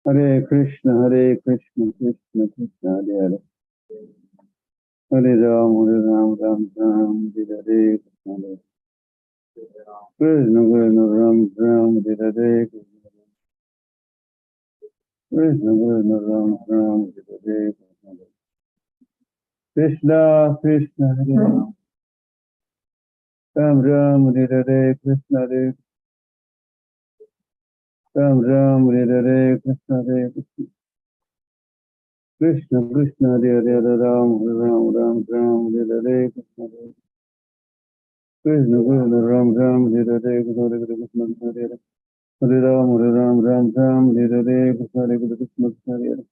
Hare Krishna, Krishna Krishna, Hare Hare. Hare Ram, Ram, Hare Hare. Krishna, Krishna, Ram, Hare Hare. Krishna, Krishna, Ram, Hare Hare. Krishna, Krishna, Hare Ram, Hare Hare. Krishna, Hare Ram, Hare Hare. Krishna, Hare Krishna, Krishna, Hare Hare, Ram, Hare Hare. Krishna, Hare Krishna, Krishna, Ram, Hare Hare. Krishna, Hare Hare. Hare Ram, Hare Hare, Krishna Hare Krishna, Krishna Hare Hare.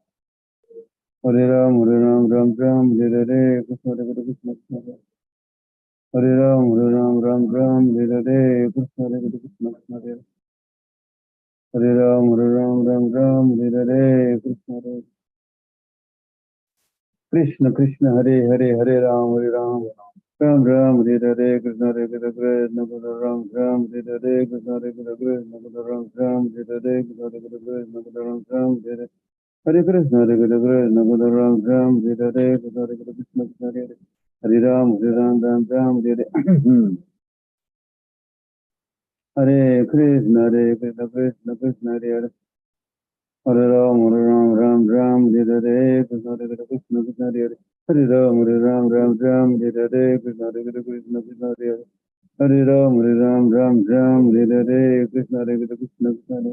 Hare Ram, Hare Hare, Krishna Hare Krishna, Krishna Hare Hare. Hare Ram, Hare Hare, Krishna Hare Krishna, Krishna Hare Hare. Hare Ram, Hare Hare, Krishna Hare Krishna, Krishna Hare Hare, Hare Ram, Ram Hare Hare, Krishna Hare Krishna, Ram Hare Hare, Krishna Hare Krishna, Ram Hare Hare, Krishna Hare Krishna, Ram Hare Hare. Hare Krishna, Hare Krishna, Ram, Hare Hare, Krishna Hare Krishna, Krishna Hare Hare. Hare Ram, Ram, Hare Hare. Hare Krishna, Krishna Hare Hare. Hare Ram, Hare Hare, Krishna Hare Krishna, Krishna Hare Hare. Hare Ram, Hare Hare, Krishna Hare Krishna, Krishna Hare Hare. Hare Ram, Hare Hare, Krishna Hare Krishna, Krishna Hare Hare.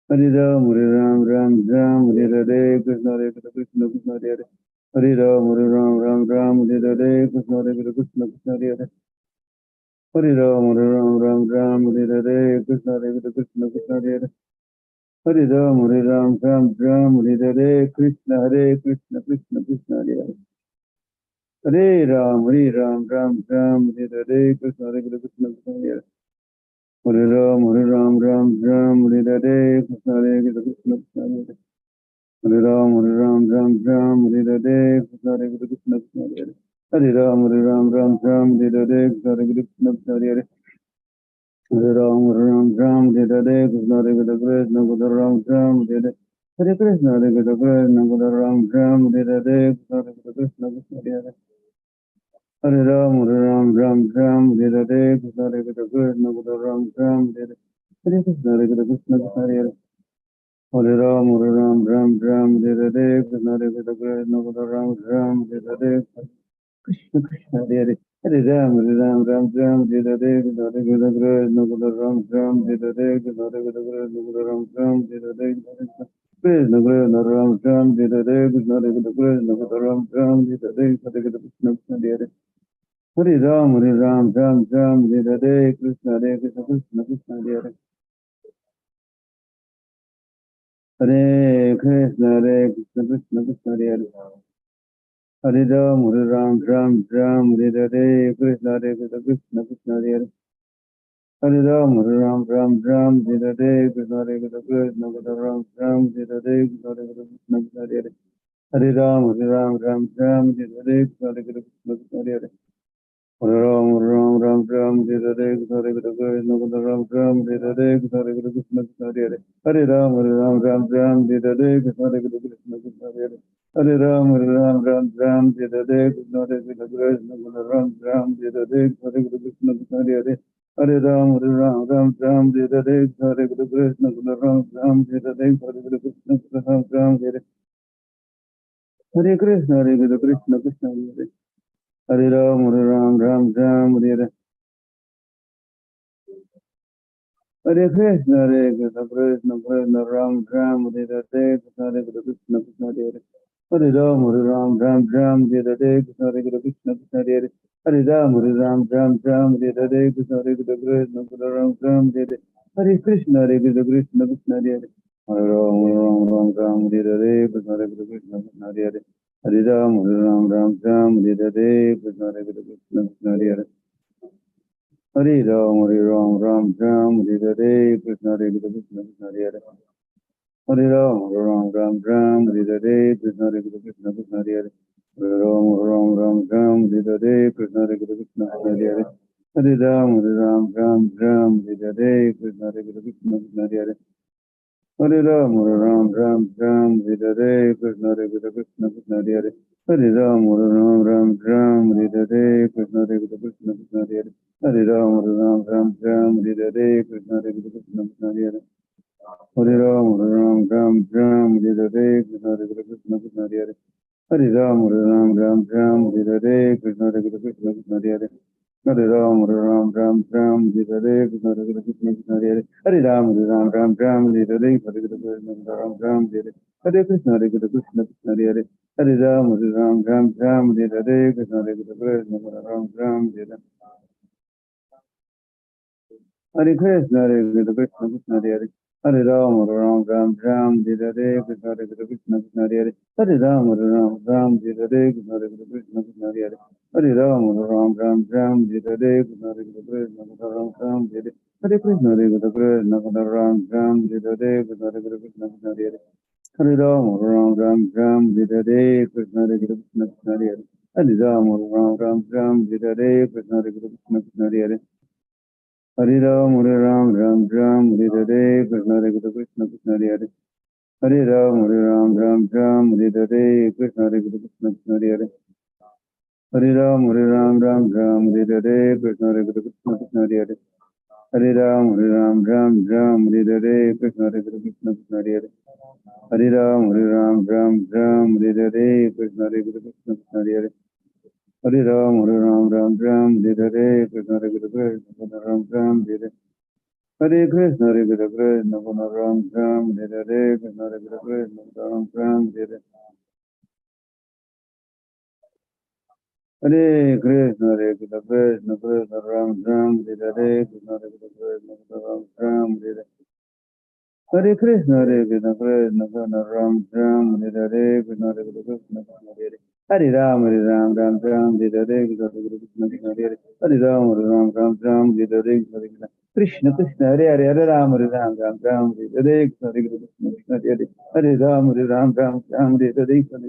Hare Ram, Hare Hare, Krishna Hare Krishna, Krishna Hare Hare. Hare Ram, Hare Hare, Krishna Hare Krishna, Krishna Hare Hare. Hare Ram, Hare Hare, Krishna Hare Krishna, Krishna Hare Hare. Hare Ram, Hare Hare, Krishna Hare Krishna, Krishna Krishna Hare Hare. Hare Ram, Hare Hare, Krishna Hare Krishna, Krishna Hare Hare. Hare Ram, Hare Hare, Krishna Hare Krishna, Krishna Hare Hare. Hare Ram, Hare Hare, Krishna Hare Krishna, Krishna Hare Hare. Hare Ram, Hare Hare, Krishna Hare Krishna, Krishna Hare Hare. Hare Ram, Hare Hare, Krishna Hare Krishna, Ram, Hare Hare. Hare Krishna, Hare Krishna, Ram, Hare Hare, Krishna Hare Krishna, Krishna Hare Hare. Hare Ram, Hare Hare, Krishna Hare Krishna, Ram, Hare Hare. Hare Krishna, Hare Krishna, Krishna Hare Hare. Hare Ram, Hare Hare, Krishna Hare Krishna, Ram, Hare Hare. Krishna, Krishna Hare Hare. Hare Ram, Hare Hare, Krishna Hare Krishna, Ram, Hare Hare. Krishna Hare Krishna, Ram, Hare Hare. Krishna Krishna, Ram, Hare Hare, Krishna Hare Krishna, Ram, Hare Hare. Hare Krishna, Krishna Hare Hare. Hare Ram, Hare Hare, Krishna Hare Krishna, Krishna Hare Hare. Hare Krishna, Krishna Krishna, Hare Hare. Hare Ram, Hare Hare, Krishna Hare Krishna, Krishna Hare Hare. Hare Ram, Hare Hare, Krishna Hare Krishna, Ram, Hare Hare, Krishna Hare Krishna, Hare Hare. Hare Ram, Hare Hare, Krishna Hare Krishna, Hare Hare. Hare Ram, Hare Hare, Krishna Hare Krishna, Ram, Hare Hare, Krishna Hare Krishna, Hare Hare. Hare Ram, Hare Hare, Krishna Hare Krishna, Hare Hare. Hare Ram, Hare Hare, Krishna Hare Krishna, Ram, Hare Hare, Hare Krishna, Hare Hare. Hare Ram, Hare Hare, Krishna Hare Krishna, Ram, Hare Hare, Hare Krishna, Ram, Hare Hare. Hare Krishna, Krishna Krishna, Hare Hare. Hare Ram, Hare Hare. Hare Krishna, Krishna Krishna, Ram, Hare Hare, Krishna Hare Krishna, Krishna Hare Hare. Hare Ram, Hare Hare, Krishna Hare Krishna, Krishna Hare Hare. Hare Ram, Hare Hare, Krishna Hare Krishna, Ram, Hare Hare. Hare Krishna, Krishna Krishna, Hare Hare. Hare Ram, Hare Hare, Krishna Hare Krishna, Krishna Hare Hare. Hare Ram, Hare Hare, Krishna Hare Krishna, Krishna Hare Hare. Hare Ram, Hare Hare, Krishna Hare Krishna, Krishna Hare Hare. Hare Ram, Hare Hare, Krishna Hare Krishna, Krishna Hare Hare. Hare Ram, Hare Hare, Krishna Hare Krishna, Krishna Hare Hare. Hare Ram, Ram, Ram, Hare Krishna, Hare Krishna, Krishna Hare Hare Ram, Ram, Hare Krishna, Hare Krishna, Krishna Hare Hare Ram, Ram, Hare Krishna, Hare Krishna, Krishna Hare Hare Ram, Ram, Hare Krishna, Hare Krishna, Krishna Hare Hare Ram, Ram, Hare Krishna, Hare Krishna, Krishna Hare Hare Ram, Ram, Hare Krishna, Hare Krishna, Krishna Hare Hare Ram, Ram, Hare Krishna, Hare Krishna, Krishna Hare Hare Ram, Ram, Hare Krishna, Hare Ram, Hare Krishna, Hare Krishna, Krishna Hare Hare Ram, Ram, Hare Krishna, Hare Krishna, Ram, Hare Krishna, Hare Krishna, Krishna Hare Hare Ram, Ram, Hare Krishna, Hare Krishna, Krishna Hare Hare Ram, Ram, Hare Krishna, Hare Krishna, Krishna Hare Hare Ram, Ram, Hare Krishna, Hare Krishna, Ram, Hare Krishna, Hare Krishna, Ram, Hare Krishna, Hare Krishna, Krishna Hare Hare Ram, Ram, Hare Krishna, Hare Krishna, Krishna Hare Hare Ram, Ram, Hare Krishna, Hare Krishna, Krishna Hare Hare Ram, Hare Krishna, Hare Krishna, Krishna Hare Hare Ram, Hare Krishna, Hare Krishna, Krishna Hare Hare Ram, Hare Krishna, Hare Krishna, Krishna Hare Hare Ram, Hare Krishna, Hare Krishna, Krishna Hare Hare Ram, Hare Krishna, Hare Krishna, Krishna Hare Hare Ram, Hare Krishna, Hare Krishna, Ram, Hare Krishna, Hare Krishna, Ram Ram, Hare Krishna, Hare Krishna, Ram Ram, Hare Krishna, Hare Krishna, Krishna Ram Ram, Hare Krishna, Hare Krishna, Ram Ram, Hare Krishna, Hare Krishna, Krishna Ram Ram, Hare Krishna, Hare Krishna, Hare Ram, Ram, Hare Krishna, Hare Ram, Hare Krishna, Krishna Krishna, Hare Ram, Hare Krishna, Hare Ram, Hare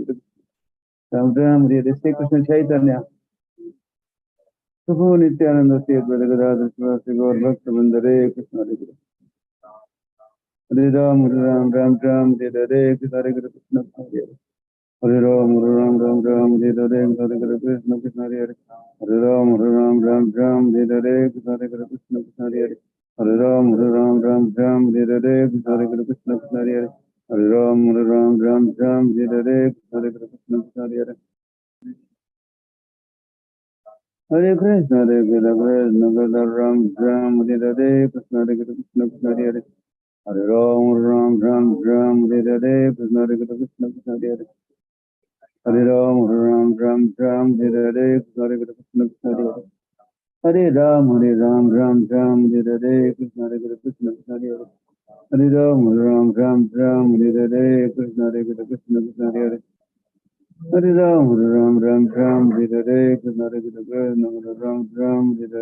Krishna, Ram, Hare Shri Krishna Chaitanya, Prabhu Nityananda, Sri Advaita Gadadhar Sivasi Gaur Bhakta Vrinda, Hare Krishna, Hare Ram, Hare Krishna, Hare Krishna, Hare Ram, Hare Krishna, Krishna Hare Hare Ram, Hare Krishna, Hare Krishna, Krishna Hare Hare Ram, Hare Krishna, Hare Krishna, Krishna Hare Hare Ram, Hare Krishna, Hare Krishna, Krishna Hare Hare Krishna, Hare Krishna, Krishna Ram, Hare Krishna, Hare Krishna, Krishna Hare Hare Ram, Hare Krishna, Hare Krishna, Krishna Hare Hare Ram, Hare Krishna, Hare Krishna, Krishna Hare Hare Ram, Hare Krishna, Hare Krishna, Krishna Hare Hare Ram, Hare Krishna, Hare Krishna, Krishna Hare Hare Ram, Hare Krishna, Hare Krishna, Hare Hare Krishna, Hare Hare Ram, Hare Krishna, Hare Krishna, Krishna Hare Hare Ram, Hare Krishna, Hare Krishna, Krishna Hare Hare Ram, Hare Hare Krishna, Hare Krishna, Krishna Ram, Hare Hare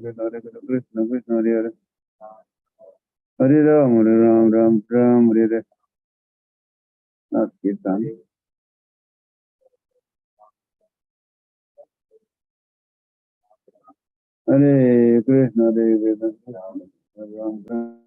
Krishna, Hare Krishna, Krishna Ram, Hare Krishna, Krishna Hare Hare Ram, Hare not Kirtan. Hare Krishna, Hare Krishna, Ram Ram.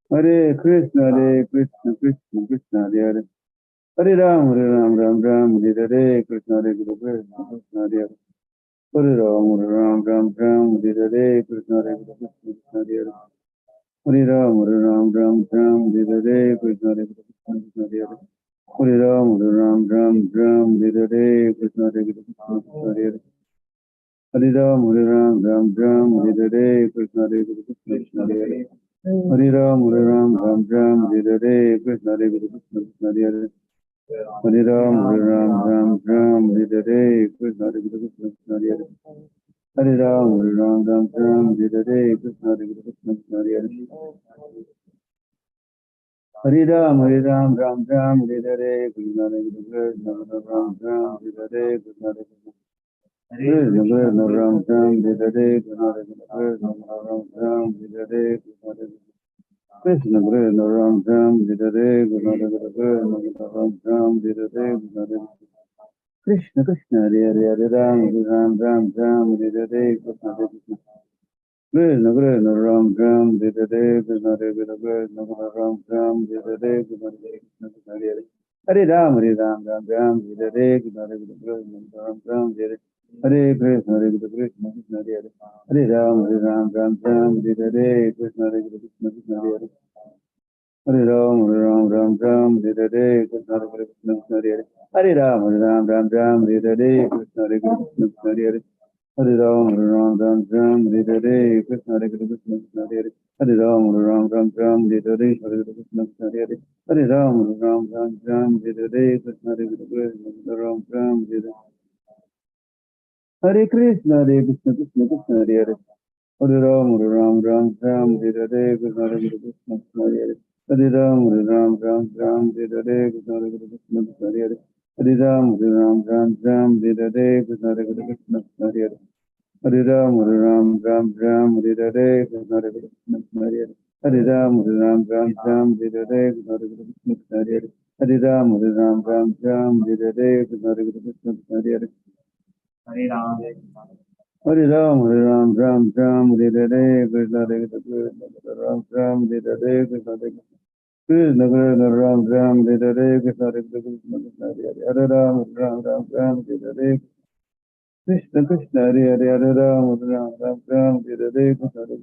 Hare Krishna, Krishna Krishna, Hare Hare. Hare Ram, Ram Ram, Hare Hare. Krishna Hare Krishna, Krishna Hare Hare. Hare Ram, Ram, Hare Hare. Krishna Hare Krishna, Krishna Hare Hare. Hare Ram, Ram, Hare Hare. Krishna Hare Krishna, Krishna Hare Hare. Hare Ram, Hare Hare. Krishna Hare Krishna, Krishna Hare Hare. Hare Ram, Hare Hare. Krishna Hare Krishna, Krishna Hare Hare. Hare Ram, Hare Hare. Krishna Hare Krishna, Krishna Hare Hare. Hare Ram, Hare Hare. Krishna Hare Krishna, Krishna Hare Hare. Hare Ram, Hare Hare. Krishna Hare Krishna, Krishna Hare Hare. Hare Ram, Hare Hare. Krishna Hare Krishna, Ram, Hare Hare. Krishna Hare Krishna. Krishna Krishna, Ram, Hare Hare. Krishna Hare Krishna, Ram, Hare Hare. Krishna Hare Krishna. Krishna Krishna, Ram, Hare Hare. Krishna Hare Krishna, Ram, Hare Hare. Krishna Hare Krishna, Krishna Hare Hare, Hare Ram, Hare Hare. Krishna Hare Krishna. Krishna Krishna, Ram, Hare Hare. Krishna Hare Krishna, Ram, Hare Hare. Krishna Hare Krishna, Krishna Hare Hare. Hare Ram, Hare Hare. Krishna Hare Krishna, Ram, Hare Hare. Hare Krishna, Krishna Krishna Hare Hare. Hare Ram, Hare Hare. Krishna Hare Krishna, Krishna Hare Hare. Hare Ram, Hare Hare. Krishna Hare Krishna, Krishna Hare Hare. Hare Ram, Hare Hare. Krishna Hare Krishna, Krishna Hare Hare. Hare Ram, Hare Hare. Krishna Hare Krishna, Krishna Hare Hare. Hare Ram, Hare Hare. Hare Krishna, Krishna Hare Hare. Hare Ram, Hare Hare. Krishna Hare Krishna, Ram, Hare Hare. Hare Krishna, Krishna Krishna, Hare Hare. Hare Ram, Hare Hare. Krishna Hare Krishna, Krishna Hare Hare. Hare Ram, Hare Hare. Krishna Hare Krishna, Krishna Hare Hare. Hare Ram, Hare Hare. Krishna Hare Krishna, Krishna Hare Hare. Hare Ram, Hare Hare. Krishna Hare Krishna, Krishna Hare Hare. Hare Ram, Hare Hare. Krishna Hare Krishna, Krishna Hare Hare. Hare Ram, Hare Hare. Krishna Hare Krishna, Krishna Hare Hare. Hare Ram, Hare Hare. Krishna Hare Krishna, Ram, Hare Hare. Krishna Hare Krishna, Krishna Ram, Hare Hare. Krishna Hare Krishna, Krishna Hare Hare. Hare Ram, Hare Hare. Krishna Krishna, Hare Hare. Hare Ram, Hare Hare.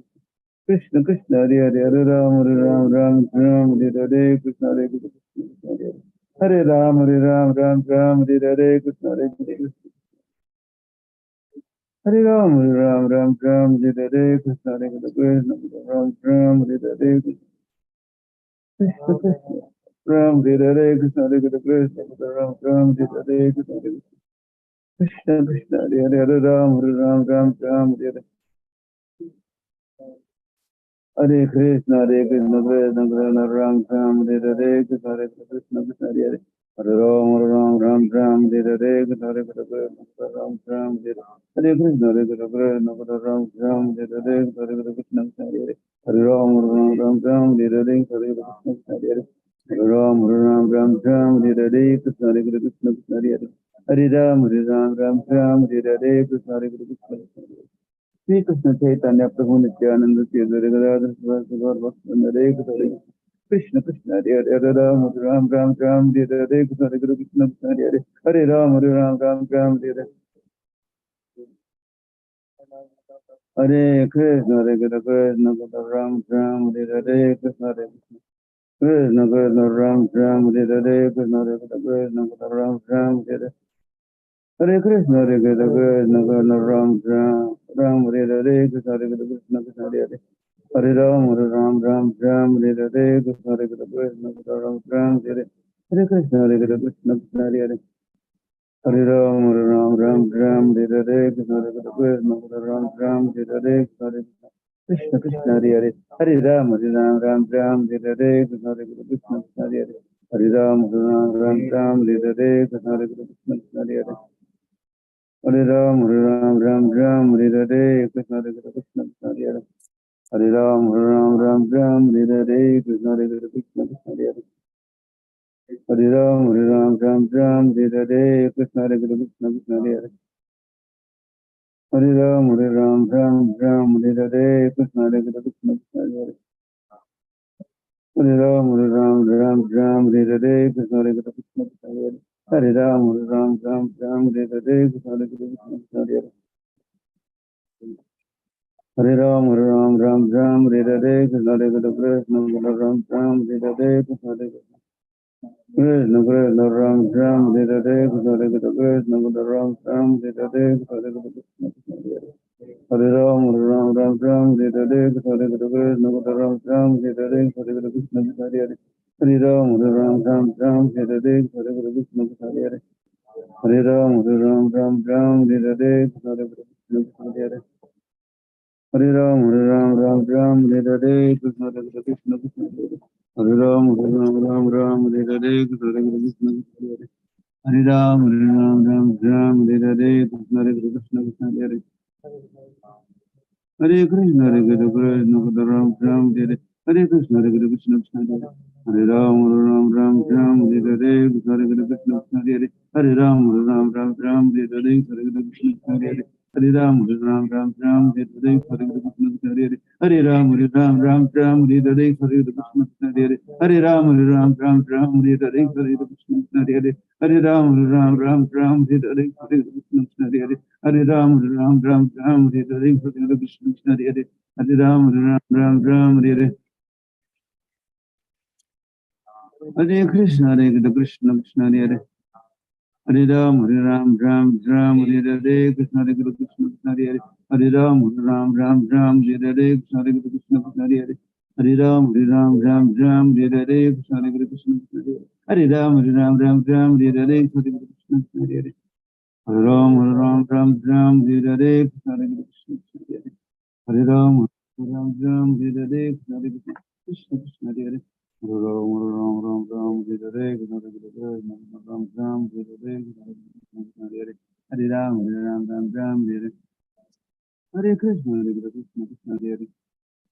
Krishna Krishna, Hare Hare. Hare Ram, Hare Hare. Krishna Hare Krishna, Krishna Hare Hare. Hare Ram, Hare Hare. Krishna Hare Krishna. Hare Ram, Hare Hare. Krishna Hare Krishna, Ram, Hare Hare. Krishna Krishna, Ram, Hare Hare. Krishna Hare Krishna, Ram, Hare Hare. Krishna Hare Krishna, Krishna Hare Hare. Hare Ram, Hare Hare. Hare Krishna, Krishna Krishna, Ram, Hare Hare. Krishna Hare Krishna, Krishna Hare Hare. Hare Ram, Hare Hare. Krishna Hare Krishna, Ram, Hare Hare. Hare Krishna, Krishna Krishna, Ram, Hare Hare. Hare Krishna, Krishna Hare Hare. Hare Ram, Hare Hare. Hare Krishna, Krishna Hare Hare. Hare Ram, Hare Hare. Krishna Hare Krishna, Krishna Hare Hare. Hare Ram, Hare Hare. Krishna Hare Krishna, Krishna Hare Hare. Shri Krishna Chaitanya प्रभु नित्यानंद श्री अद्वैत गदाधर श्रीवास गौर भक्त हरे कृष्ण कृष्ण हरे हरे हरे राम हरे हरे कृष्ण हरे कृष्ण कृष्ण हरे हरे हरे राम हरे हरे हरे कृष्ण राम हरे हरे कृष्ण हरे कृष्ण राम हरे हरे कृष्ण हरे Krishna Ram Hare Hare Hare Krishna, Ram, Hare Hare, Krishna Hare Krishna, Krishna Hare Hare. Hare Ram, Hare Hare, Krishna Hare Krishna, Ram, Hare Hare. Hare Krishna, Krishna Krishna, Hare Hare. Hare Ram, Hare Hare, Krishna Hare Krishna, Ram, Hare Hare. Krishna Krishna, Hare Hare. Hare Ram, Hare Hare, Krishna Hare Krishna, Hare Hare. Hare Ram, Hare Hare, Krishna Hare Krishna, Hare Hare. Hare Ram, Hare Hare. Krishna Hare Krishna, Krishna Hare Hare. Hare Ram, Hare Hare. Krishna Hare Krishna, Krishna Hare Hare. Hare Ram, Hare Hare. Krishna Hare Krishna, Krishna Hare Hare. Hare Ram, Hare Hare. Krishna Hare Krishna, Krishna Hare Hare. Hare Ram, Ram, Ram, Hare Hare, Krishna Hare Krishna, Krishna Hare Hare. Hare Ram, Ram, Ram, Hare Hare, Krishna Hare Krishna, Krishna Hare Hare. Hare Ram, Ram, Hare Hare, Krishna Hare Krishna, Ram, Hare Hare, Krishna Hare Krishna. Krishna Krishna, Ram, Hare Hare, Krishna Hare Krishna, Ram, Hare Hare, Krishna Hare Krishna, Krishna Hare Hare. Hare Ram, Ram, Hare Hare, Krishna Hare Krishna, Ram, Hare Hare, Krishna Hare Krishna, Krishna Hare Hare. Hare Ram, Ram, Hare Hare, Krishna Hare Krishna, Krishna Hare Hare. Hare Ram, Ram, Hare Hare, Krishna Hare Krishna, Krishna Hare Hare. Hare Ram, Ram, Hare Hare, Krishna Hare Krishna, Krishna Hare Hare. Hare Ram, Ram, Hare Hare, Krishna Hare Krishna, Krishna Hare Hare. Hare Ram, Ram, Hare Hare, Krishna Hare Krishna, Krishna Hare Hare. Hare Krishna, Hare Krishna, Krishna Ram, Hare Hare Krishna, Hare Krishna, Krishna Hare Hare Ram, Ram, Hare Hare, Krishna Hare Krishna, Krishna Hare Hare Ram, Ram, Hare Hare, Hare Krishna, Krishna Hare Hare Ram, Ram, Hare Hare, Hare Krishna, Krishna Hare Hare Ram, Ram, Hare Hare, Hare Krishna, Krishna Hare Hare Ram, Ram, Hare Hare, Hare Krishna, Krishna Hare Hare Ram, Ram, Hare Hare, Hare Krishna, Krishna Hare Hare Ram, Hare Hare, Hare Krishna, Krishna Hare Hare Ram, Ram, Hare Hare. Hare Krishna, Krishna, Krishna Hare Hare. Hare Ram, Ram, Hare Hare, Krishna Hare Krishna, Krishna Hare Hare. Hare Ram, Ram, Hare Hare, Krishna Hare Krishna, Krishna Hare Hare. Hare Ram, Ram, Hare Hare, Krishna Hare Krishna, Krishna Hare Hare. Hare Ram, Ram, Hare Hare, Krishna Hare Krishna, Krishna Hare Hare. Hare Ram, Ram, Hare Hare, Krishna Hare Krishna, Krishna Hare Hare. Hare Ram, Ram, Hare Hare, Krishna Hare Krishna, Krishna Hare Hare. Hare Ram, Hare Hare, Krishna Hare Krishna, Ram, Hare Hare, Krishna Hare Hare. Hare Ram, Ram, Hare Hare. Hare Krishna, Krishna, Krishna Hare Hare.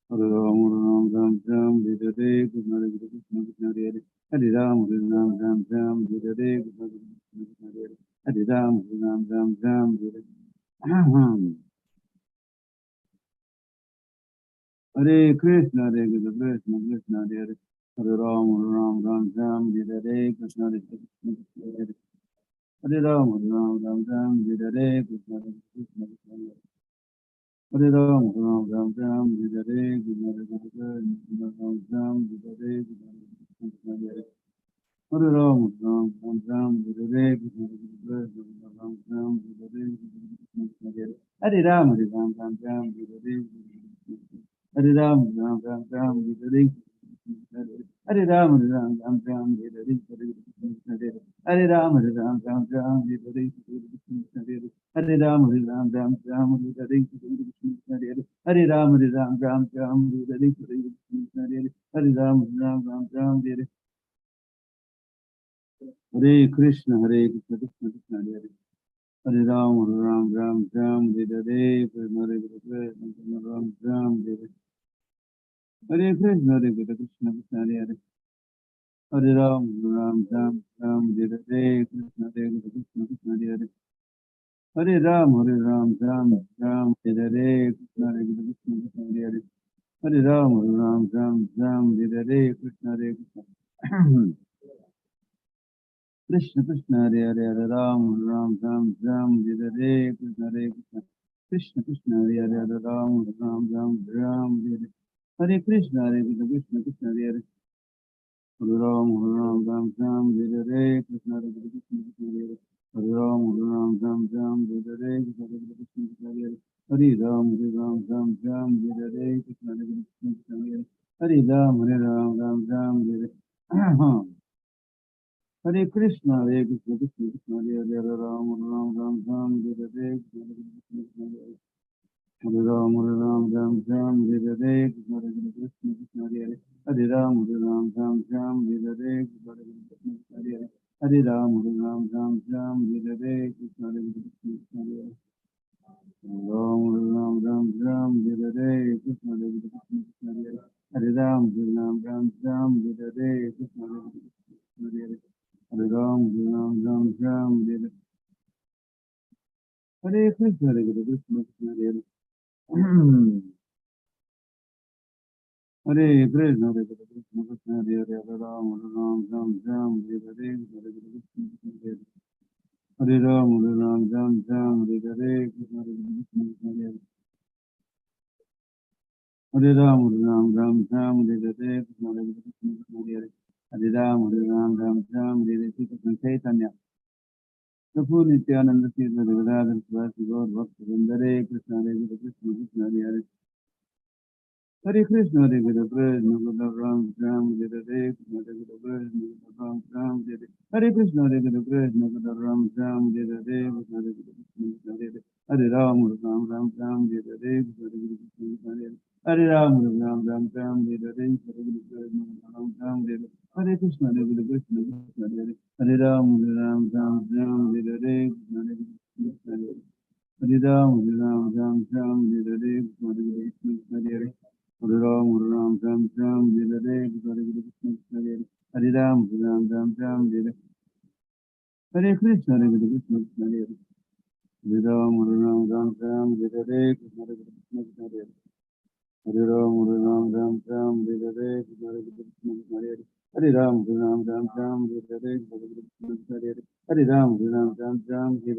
Hare Ram, Ram, Hare Hare, Krishna Hare Krishna, Krishna Hare Hare. Hare Ram, Ram, Hare Hare, Krishna Hare Krishna, Krishna Hare Hare. Hare Ram, Ram, Hare Hare. Hare Krishna, Krishna, Krishna Hare Hare. Hare Ram, Ram, Hare Hare, Krishna Hare Krishna, Krishna Hare Hare. Hare Ram, Ram, Hare Hare, Krishna Hare Krishna, Krishna Hare Hare. Hare Ram, Ram, Hare Hare, Krishna Hare Krishna, Ram, Hare Hare, Krishna Hare Krishna, Krishna Hare Hare. Hare Ram, Ram, Hare Hare, Krishna Hare Krishna, Ram, Hare Hare, Krishna Krishna Hare Hare. Hare Ram, Ram, Hare Hare, Hare Ram, Ram, Hare Hare. Hare Ram, Ram, Hare Hare, Hare Krishna, Hare Hare. Hare Ram, Ram, Hare Hare, Hare Krishna, Hare Hare. Hare Ram, Ram, Hare Hare, Hare Krishna, Hare Hare. Hare Ram, Ram, Hare Hare, Hare Krishna, Hare Hare. Hare Ram, Hare Hare. Hare Krishna, Krishna, Krishna Hare Hare. Hare Ram, Ram, Hare Hare, Krishna Hare Krishna, Ram, Hare Hare. Hare Krishna, Krishna, Krishna Hare Hare. Hare Ram, Ram, Hare Hare, Krishna Hare Krishna, Krishna Hare Hare. Hare Ram, Ram, Hare Hare, Krishna Hare Krishna, Krishna Hare Hare. Hare Ram, Ram, Hare Hare, Krishna Hare Krishna. Krishna, Krishna, Hare Hare, Hare Ram, Ram, Hare Hare, Krishna Hare Krishna. Krishna, Krishna, Hare Hare, Hare Ram, Ram, Hare Hare. Hare Krishna, Krishna, Krishna Hare Hare. Hare Ram, Hare Hare, Krishna Hare Krishna, Krishna Hare Hare. Hare Ram, Hare Hare, Krishna Hare Krishna, Krishna Hare Hare. Hare Ram, Hare Hare, Krishna Hare Krishna, Krishna Hare Hare. Hare Ram, Hare Hare. Hare Krishna, Krishna, Krishna Hare Hare, Hare Ram, Hare Hare, Krishna Hare Krishna, Krishna Hare Hare. Hare Ram, Hare Hare, Krishna Hare Krishna, Krishna Hare Hare. Hare Ram, Hare Hare, Krishna Hare Krishna, Krishna Hare Hare. Hare Ram, Hare Hare, Krishna Hare Krishna, Krishna Hare Hare. Ram, Hare Hare, Krishna Hare Krishna, Krishna Hare Hare. Hare Ram, Hare Hare, Krishna Hare Krishna, Hare Hare. Hare Ram, Hare Hare. Hare Krishna, Krishna, Krishna Hare Hare. Hare Krishna, Krishna Hare Hare Hare Ram Ram Ram Hare Hare Hare Krishna Hare Hare Ram Ram Hare Hare Krishna Hare Krishna Hare Hare Ram Ram Hare Hare Krishna Hare Krishna Hare Hare Ram Hare Hare Krishna Chaitanya Prabhu Nityananda Sri Radha Swasi Gaur Bhakta Vindare Krishna Hare Krishna Hare Hare Krishna Hare Krishna Hare Ram Hare Hare Krishna Hare Krishna Hare Krishna Ram Hare Hare Krishna Hare Krishna Hare Ram Hare Hare Krishna Hare Krishna Hare Ram Hare Hare Hare Krishna Hare Krishna Hare Ram Hare Hare Krishna Hare Krishna Hare Ram Hare Hare Krishna Hare Krishna Hare Ram Hare Hare Krishna Krishna Hare Ram Hare Hare Krishna Hare Krishna Hare Ram Hare Hare Krishna Krishna Hare Ram Hare Hare Krishna Krishna Hare Ram Hare Hare Krishna Hare Hare Ram Hare Hare Krishna Krishna Hare Ram Hare Hare Krishna Hare Hare Ram Hare Hare Krishna Hare Hare Ram Hare Hare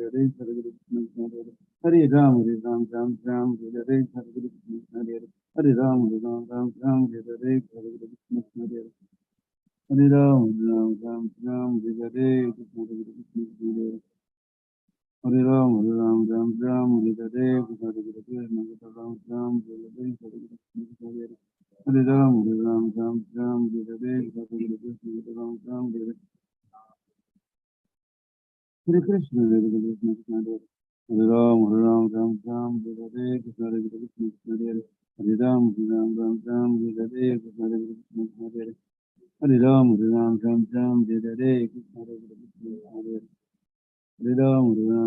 Krishna Krishna Hare Ram Hare Hare Krishna Krishna Ram Hare Hare Hare Ram Hare Hare Krishna Krishna Hare Krishna Hare Krishna Hare Ram Hare Hare Krishna Krishna Hare Ram Hare Hare Krishna Krishna Hare Ram Hare Hare Krishna Hare Hare Ram Hare Hare Krishna Krishna Hare Hare Hare Ram Hare Hare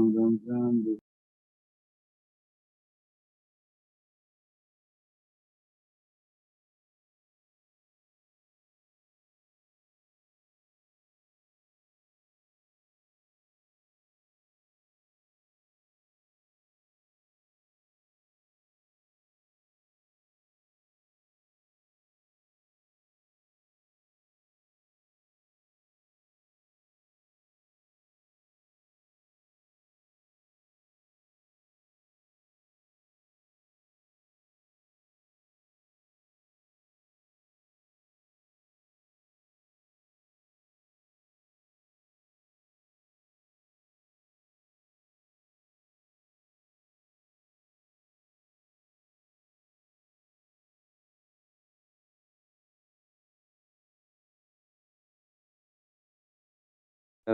Krishna Krishna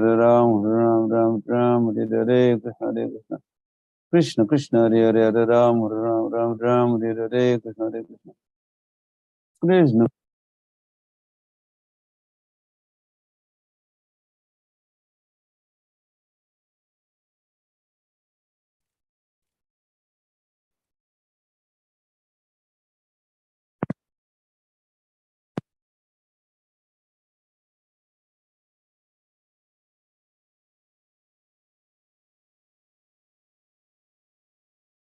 Ram Hare Hare Hare Krishna Krishna Hare Hare Hare Ram Hare Hare Krishna Hare Hare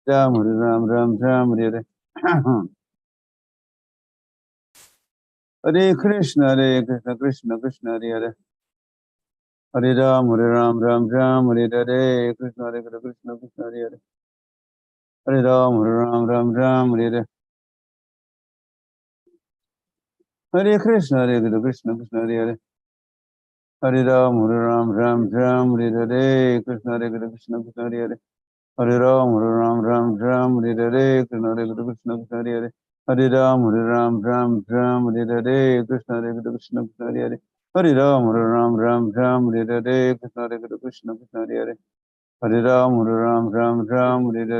Hare Ram Hare Hare Hare Krishna Krishna Hare Hare Hare Ram Hare Hare Krishna Hare Hare Hare Ram Hare Hare Krishna Hare Hare Hare Ram Hare Hare Krishna Hare Hare Hare Ram Hare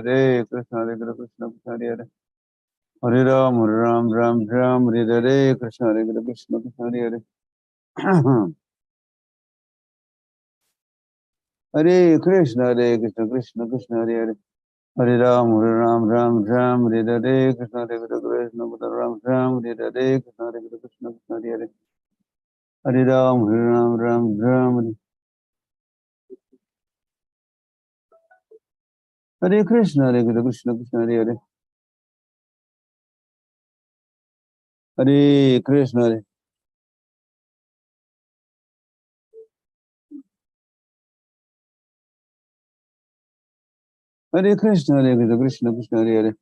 Hare Krishna Hare Hare Hare Ram Hare Hare Krishna Hare Hare Hare Ram Hare Hare Krishna Hare Hare Hare Krishna Krishna Hare Hare Hare Ram Hare Hare Krishna Ram Hare Hare Krishna Hare Hare Hare Ram Hare Krishna Hare Hare Hare Krishna Hare Krishna, Krishna Krishna, Hare Hare.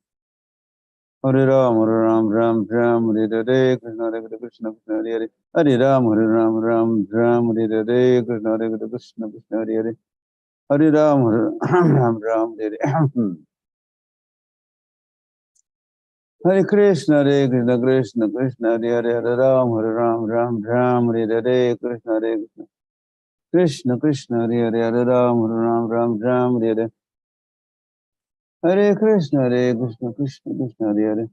Hare Ram, Ram Ram, Hare Hare. Krishna, Krishna Krishna, Hare Hare. Hare Ram, Ram Ram, Hare Hare. Krishna, Krishna Krishna, Hare Hare. Hare Ram, Ram, Hare Hare. Hare Krishna, Krishna Krishna, Hare Hare. Hare Ram, Ram, Hare Hare. Krishna, Krishna Krishna, Hare Hare. Hare Ram, Ram, Hare Hare. Hare Krishna, Krishna Krishna, Hare Hare.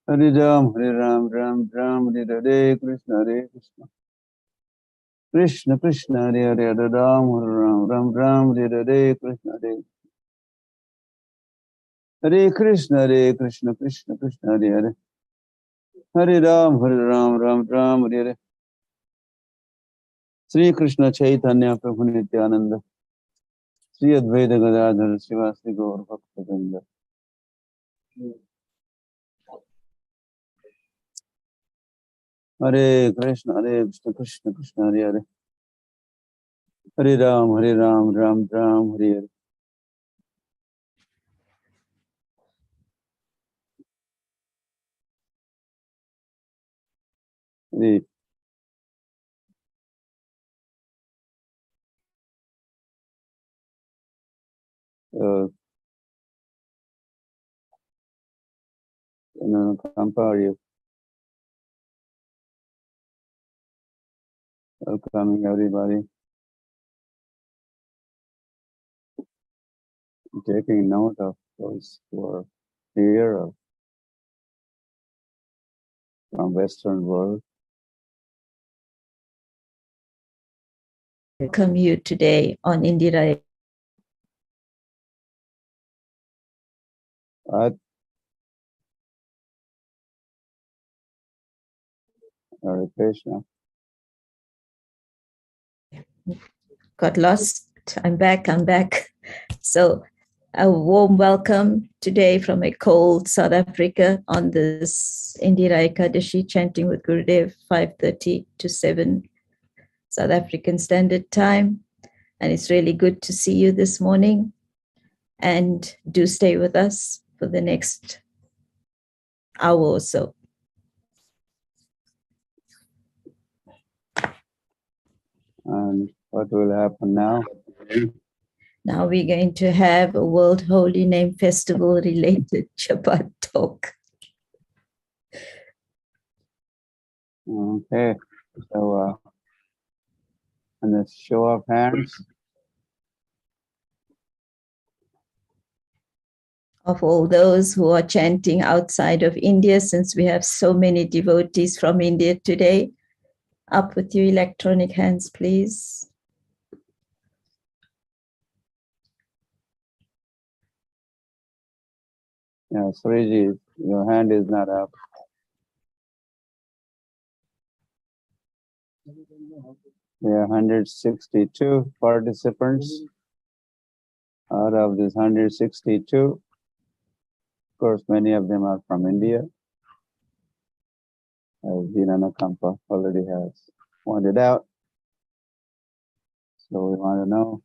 Hare Ram, Ram Ram, Hare Hare. Krishna, Krishna. Krishna Krishna, Hare Hare. Hare Ram, Ram, Hare Hare. Krishna, Hare Krishna, Krishna Krishna, Hare Hare. Hare Ram, Ram Ram, Hare Hare. Sri Krishna Chaitanya Prabhu Nityananda, Sri Advaita Gadadhar Srivasti Gaur Bhakta. Hare Krishna, Krishna Krishna, Hare Hare. Hare Ram, Ram Ram, Hare Hare. Hare Kampa, welcoming everybody. Taking note of those who are here from Western world. Welcome you today on Indira. Hare Krishna. Got lost. I'm back. So a warm welcome today from a cold South Africa on this Indira Ekadashi, chanting with Gurudev, 5:30 to 7 South African Standard Time. And it's really good to see you this morning. And do stay with us for the next hour or so. And what will happen now? Now we're going to have a World Holy Name Festival related Japa talk. Okay, so and a show of hands. Of all those who are chanting outside of India, since we have so many devotees from India today. Up with your electronic hands, please. Yeah, Sriji, your hand is not up. There are 162 participants. Out of this 162, of course, many of them are from India. As Vinana Kampa already has pointed out. So we want to know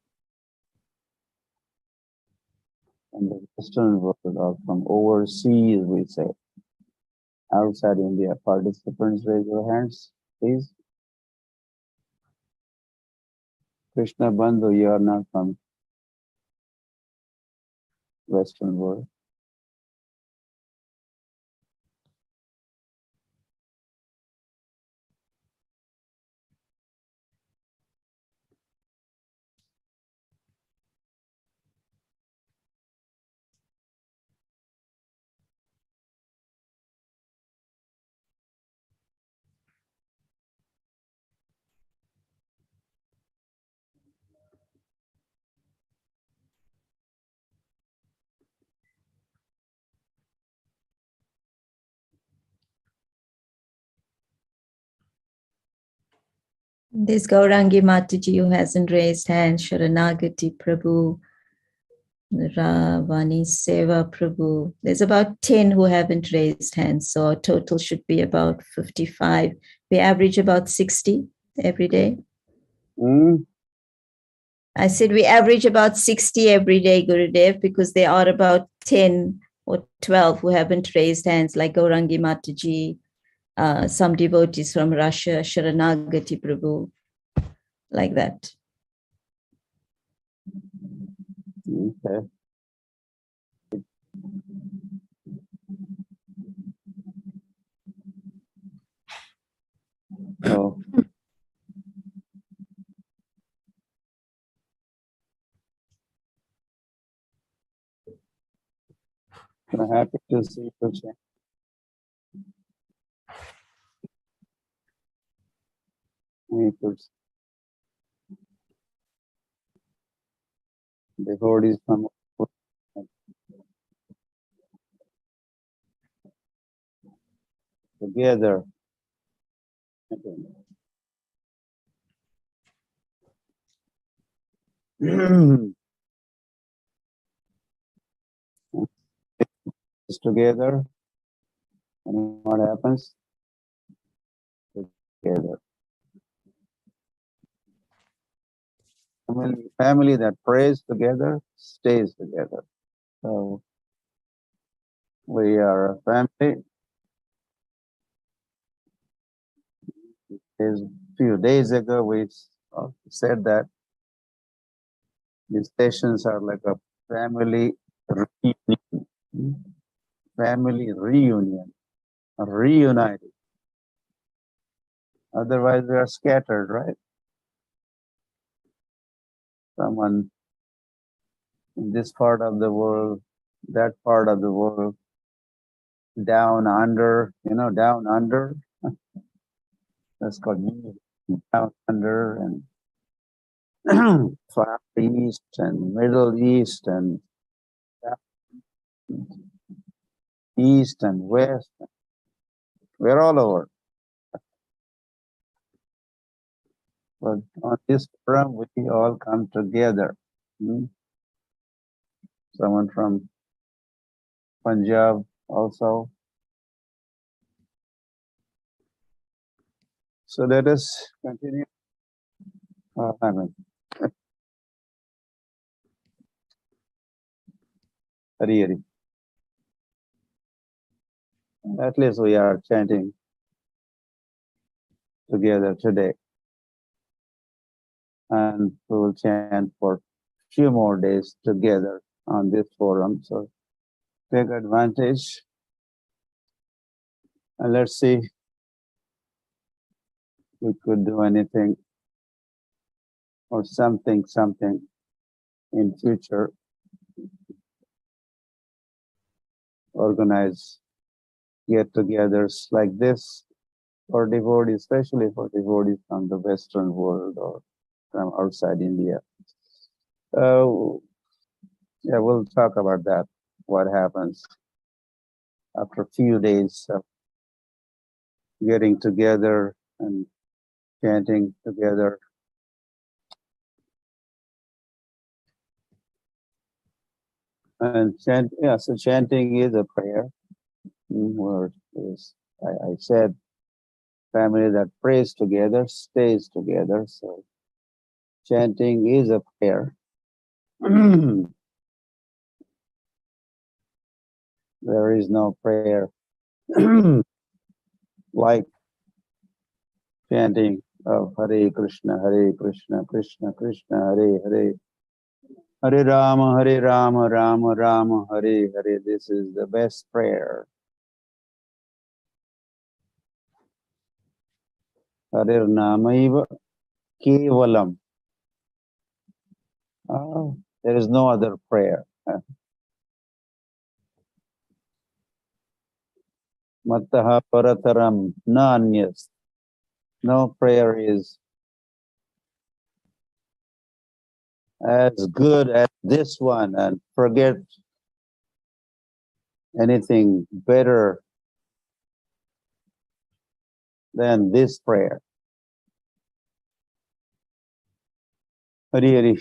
from the Western world or from overseas, we say. Outside India, participants, raise your hands, please. Krishna Bandhu, you are not from Western world. There's Gaurangi Mataji who hasn't raised hands, Sharanagati Prabhu, Ravani Seva Prabhu. There's about 10 who haven't raised hands, so our total should be about 55. We average about 60 every day. I said we average about 60 every day, Gurudev, because there are about 10 or 12 who haven't raised hands, like Gaurangi Mataji, some devotees from Russia, Sharanagati Prabhu, like that. Okay. So, I'm happy to see you chanting. Devotees from together. It's together, and what happens? Together. Family that prays together stays together. So we are a family. A few days ago, we said that these sessions are like a family reunion. Family reunion, reunited. Otherwise, we are scattered, right? Someone in this part of the world, that part of the world, down under, down under. That's called down under, and Far East and Middle East and East and West. We're all over. But on this forum, we all come together. Someone from Punjab also. So let us continue. Hari Hari. At least we are chanting together today. And we will chant for a few more days together on this forum. So take advantage. And let's see if we could do anything or something in future. Organize get-togethers like this for devotees, especially for devotees from the Western world or from outside India. Yeah, we'll talk about that, what happens after a few days of getting together and chanting together. And so chanting is a prayer. Word is, I said, family that prays together stays together. So chanting is a prayer. There is no prayer like chanting of Hare Krishna, Krishna Krishna, Hare Hare, Hare Rama, Rama Rama, Hare Hare. This is the best prayer. Hare Namaiva Kevalam. There is no other prayer. Mattaha Parataram Nanyas. No prayer is as good as this one, and forget anything better than this prayer. Hari Hari.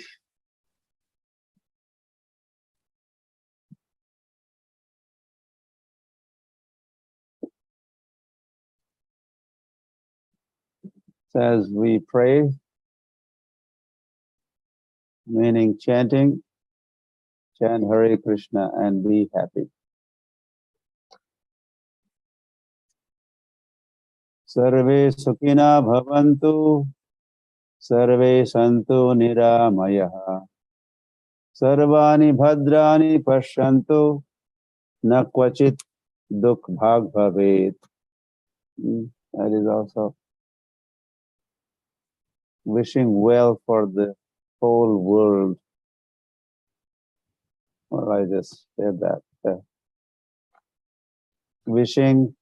As we pray, meaning chanting, chant Hare Krishna and be happy. Sarve Sukhina Bhavantu, Sarve Santu Niramayah, Sarvani Bhadrani Pashyantu, Na Kvachit Dukh Bhag Bhavet. That is also wishing well for the whole world. Well, I just said that. Wishing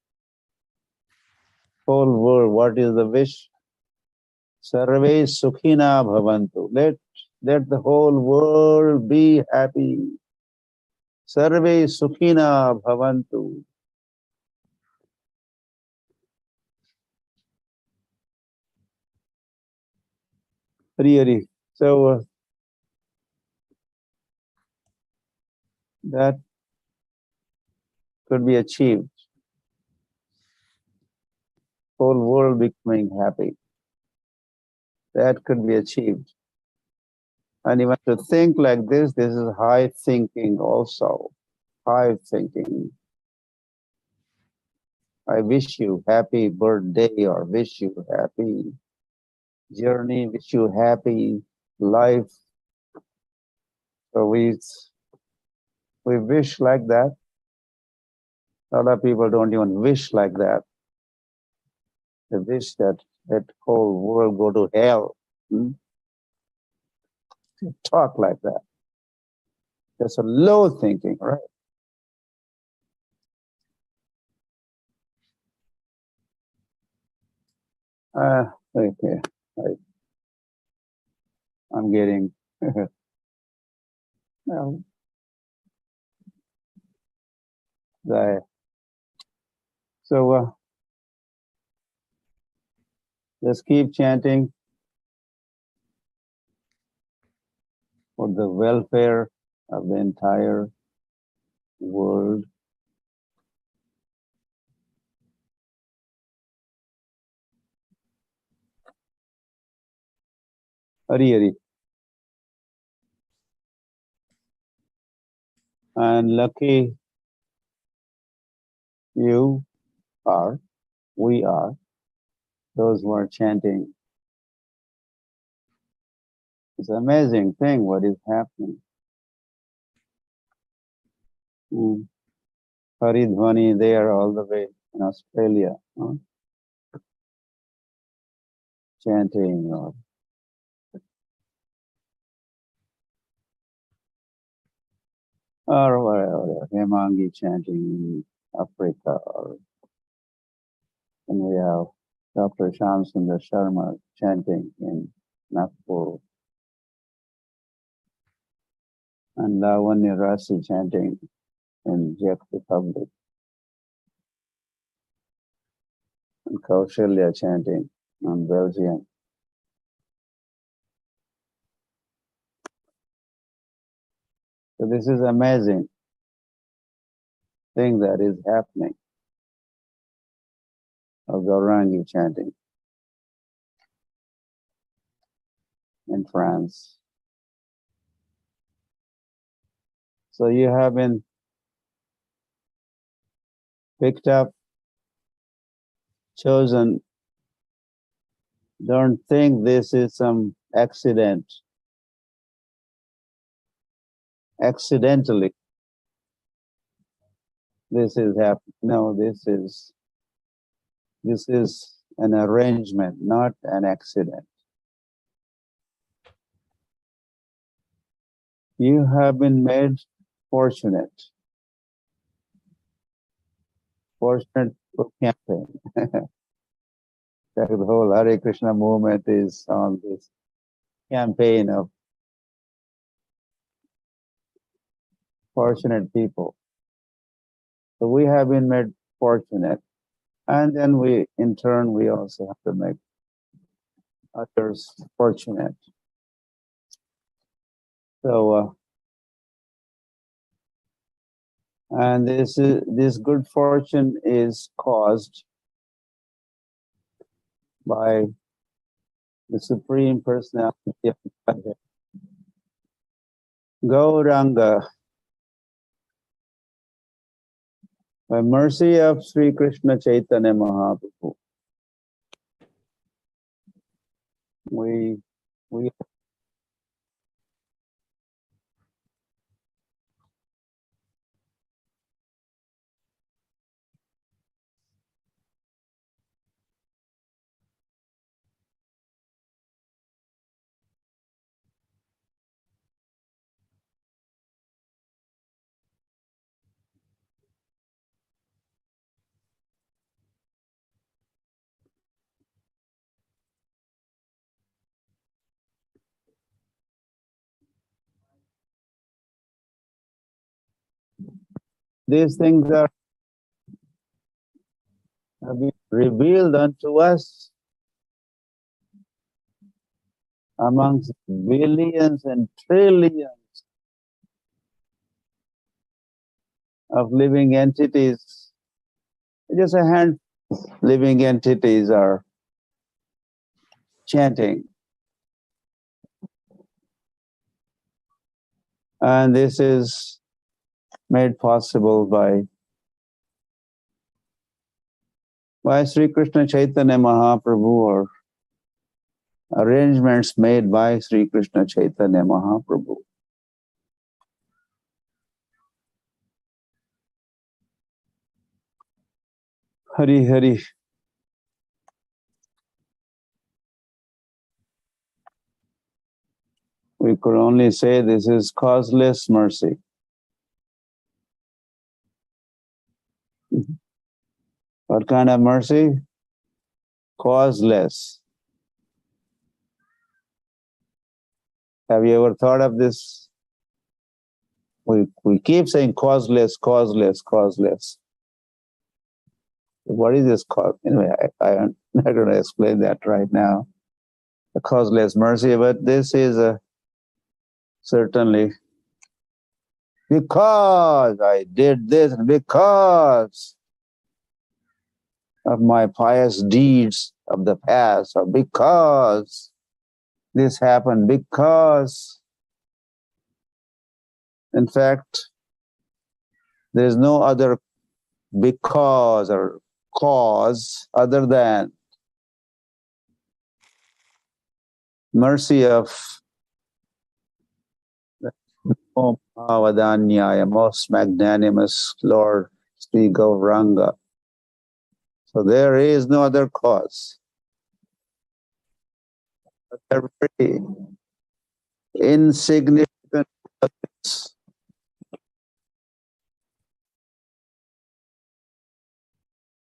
whole world. What is the wish? Sarve Sukhina Bhavantu. Let the whole world be happy. Sarve Sukhina Bhavantu. Hari. So that could be achieved. Whole world becoming happy. That could be achieved. And even to think like this is high thinking also. High thinking. I wish you happy birthday or wish you happy journey, wish you happy life. So we wish like that. A lot of people don't even wish like that. They wish that whole world go to hell. Talk like that. That's a low thinking, right? Okay. I'm getting well, so just keep chanting for the welfare of the entire world. Hari Hari. And lucky you are, we are, those who are chanting. It's an amazing thing what is happening. Haridwani there all the way in Australia, chanting or whatever, Hemangi chanting in Africa, and we have Dr. Shamsundar Sharma chanting in Nagpur, and Lavanya Rasi chanting in Czech Republic, and Kaushalya chanting in Belgium. So this is amazing thing that is happening of Gaurangi chanting in France. So you have been picked up, chosen. Don't think this is some accident. Accidentally, this is happening. No, this is an arrangement, not an accident. You have been made fortunate. Fortunate for campaign. The whole Hare Krishna movement is on this campaign of fortunate people. So we have been made fortunate. And then in turn, we also have to make others fortunate. So, and this good fortune is caused by the Supreme Personality of Godhead. Gauranga, by mercy of Sri Krishna Chaitanya Mahaprabhu, we these things have been revealed unto us amongst billions and trillions of living entities. Just a hand living entities are chanting. And this is made possible by Sri Krishna Chaitanya Mahaprabhu, or arrangements made by Sri Krishna Chaitanya Mahaprabhu. Hari Hari. We could only say this is causeless mercy. What kind of mercy? Causeless. Have you ever thought of this? We keep saying causeless, causeless, causeless. What is this cause? Anyway, I'm not going to explain that right now. The causeless mercy, but this is certainly because I did this, because of my pious deeds of the past, or because this happened, because, in fact, there is no other because or cause other than mercy of Om Avadanyaya, most magnanimous Lord Sri Gauranga. So there is no other cause. They're very insignificant.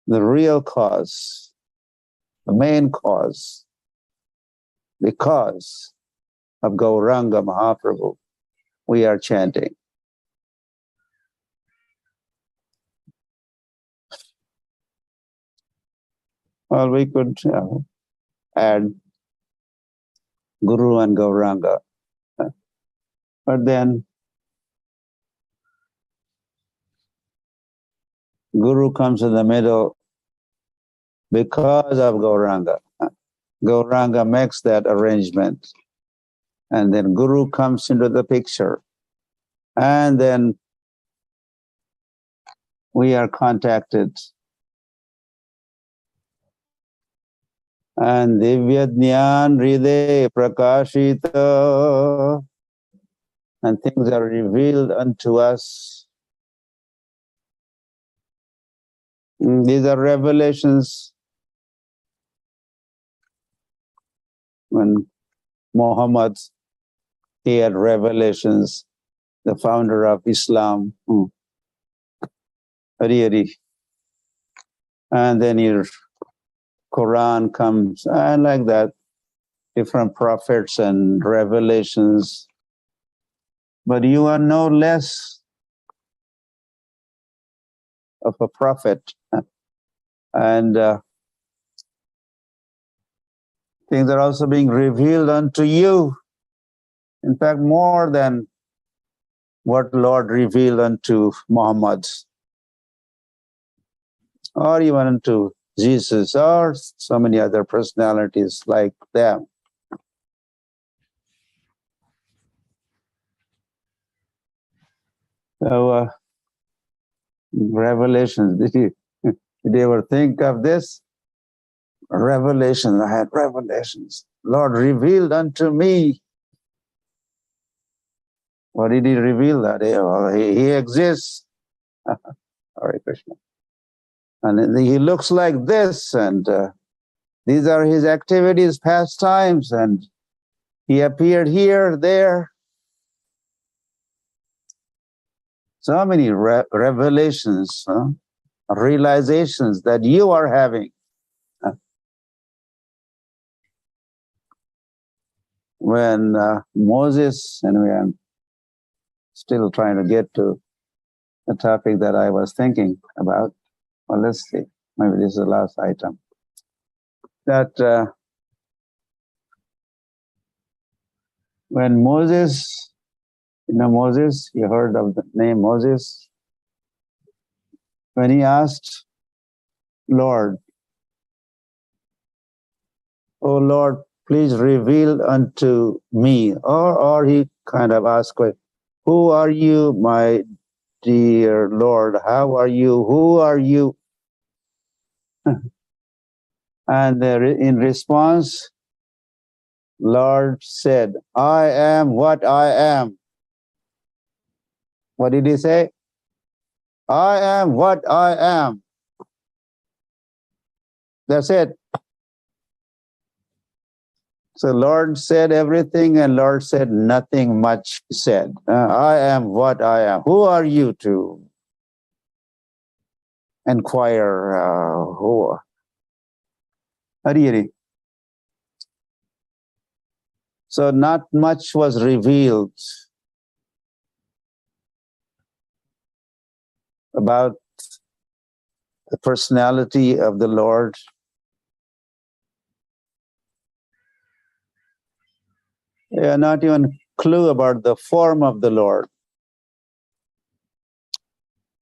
The real cause, the main cause, because of Gauranga Mahaprabhu, we are chanting. Well, we could add Guru and Gauranga, but then Guru comes in the middle because of Gauranga. Gauranga makes that arrangement, and then Guru comes into the picture, and then we are contacted. And Divya Jnana Hriday Prakashita, and things are revealed unto us. These are revelations. When Muhammad, he had revelations, the founder of Islam. Hari Hari. And then your Quran comes, and like that, different prophets and revelations. But you are no less of a prophet. And things are also being revealed unto you. In fact, more than what Lord revealed unto Muhammad, or even unto Jesus, or so many other personalities like them. So, revelations. Did you ever think of this? Revelations. I had revelations. Lord revealed unto me. What did he reveal that? Well, he exists. Hare Krishna. And he looks like this, and these are his activities, pastimes, and he appeared here, there. So many revelations, realizations that you are having. When Moses, anyway, I'm still trying to get to the topic that I was thinking about. Well, let's see. Maybe this is the last item. That when Moses, Moses, you heard of the name Moses? When he asked, Lord, oh Lord, please reveal unto me, or he kind of asked, who are you, my dear Lord? How are you? Who are you? And in response, Lord said, I am what I am. What did he say? I am what I am. That's it. So Lord said everything and Lord said nothing much said. I am what I am. Who are you to inquire who? Hari. So not much was revealed about the personality of the Lord. Yeah, not even clue about the form of the Lord.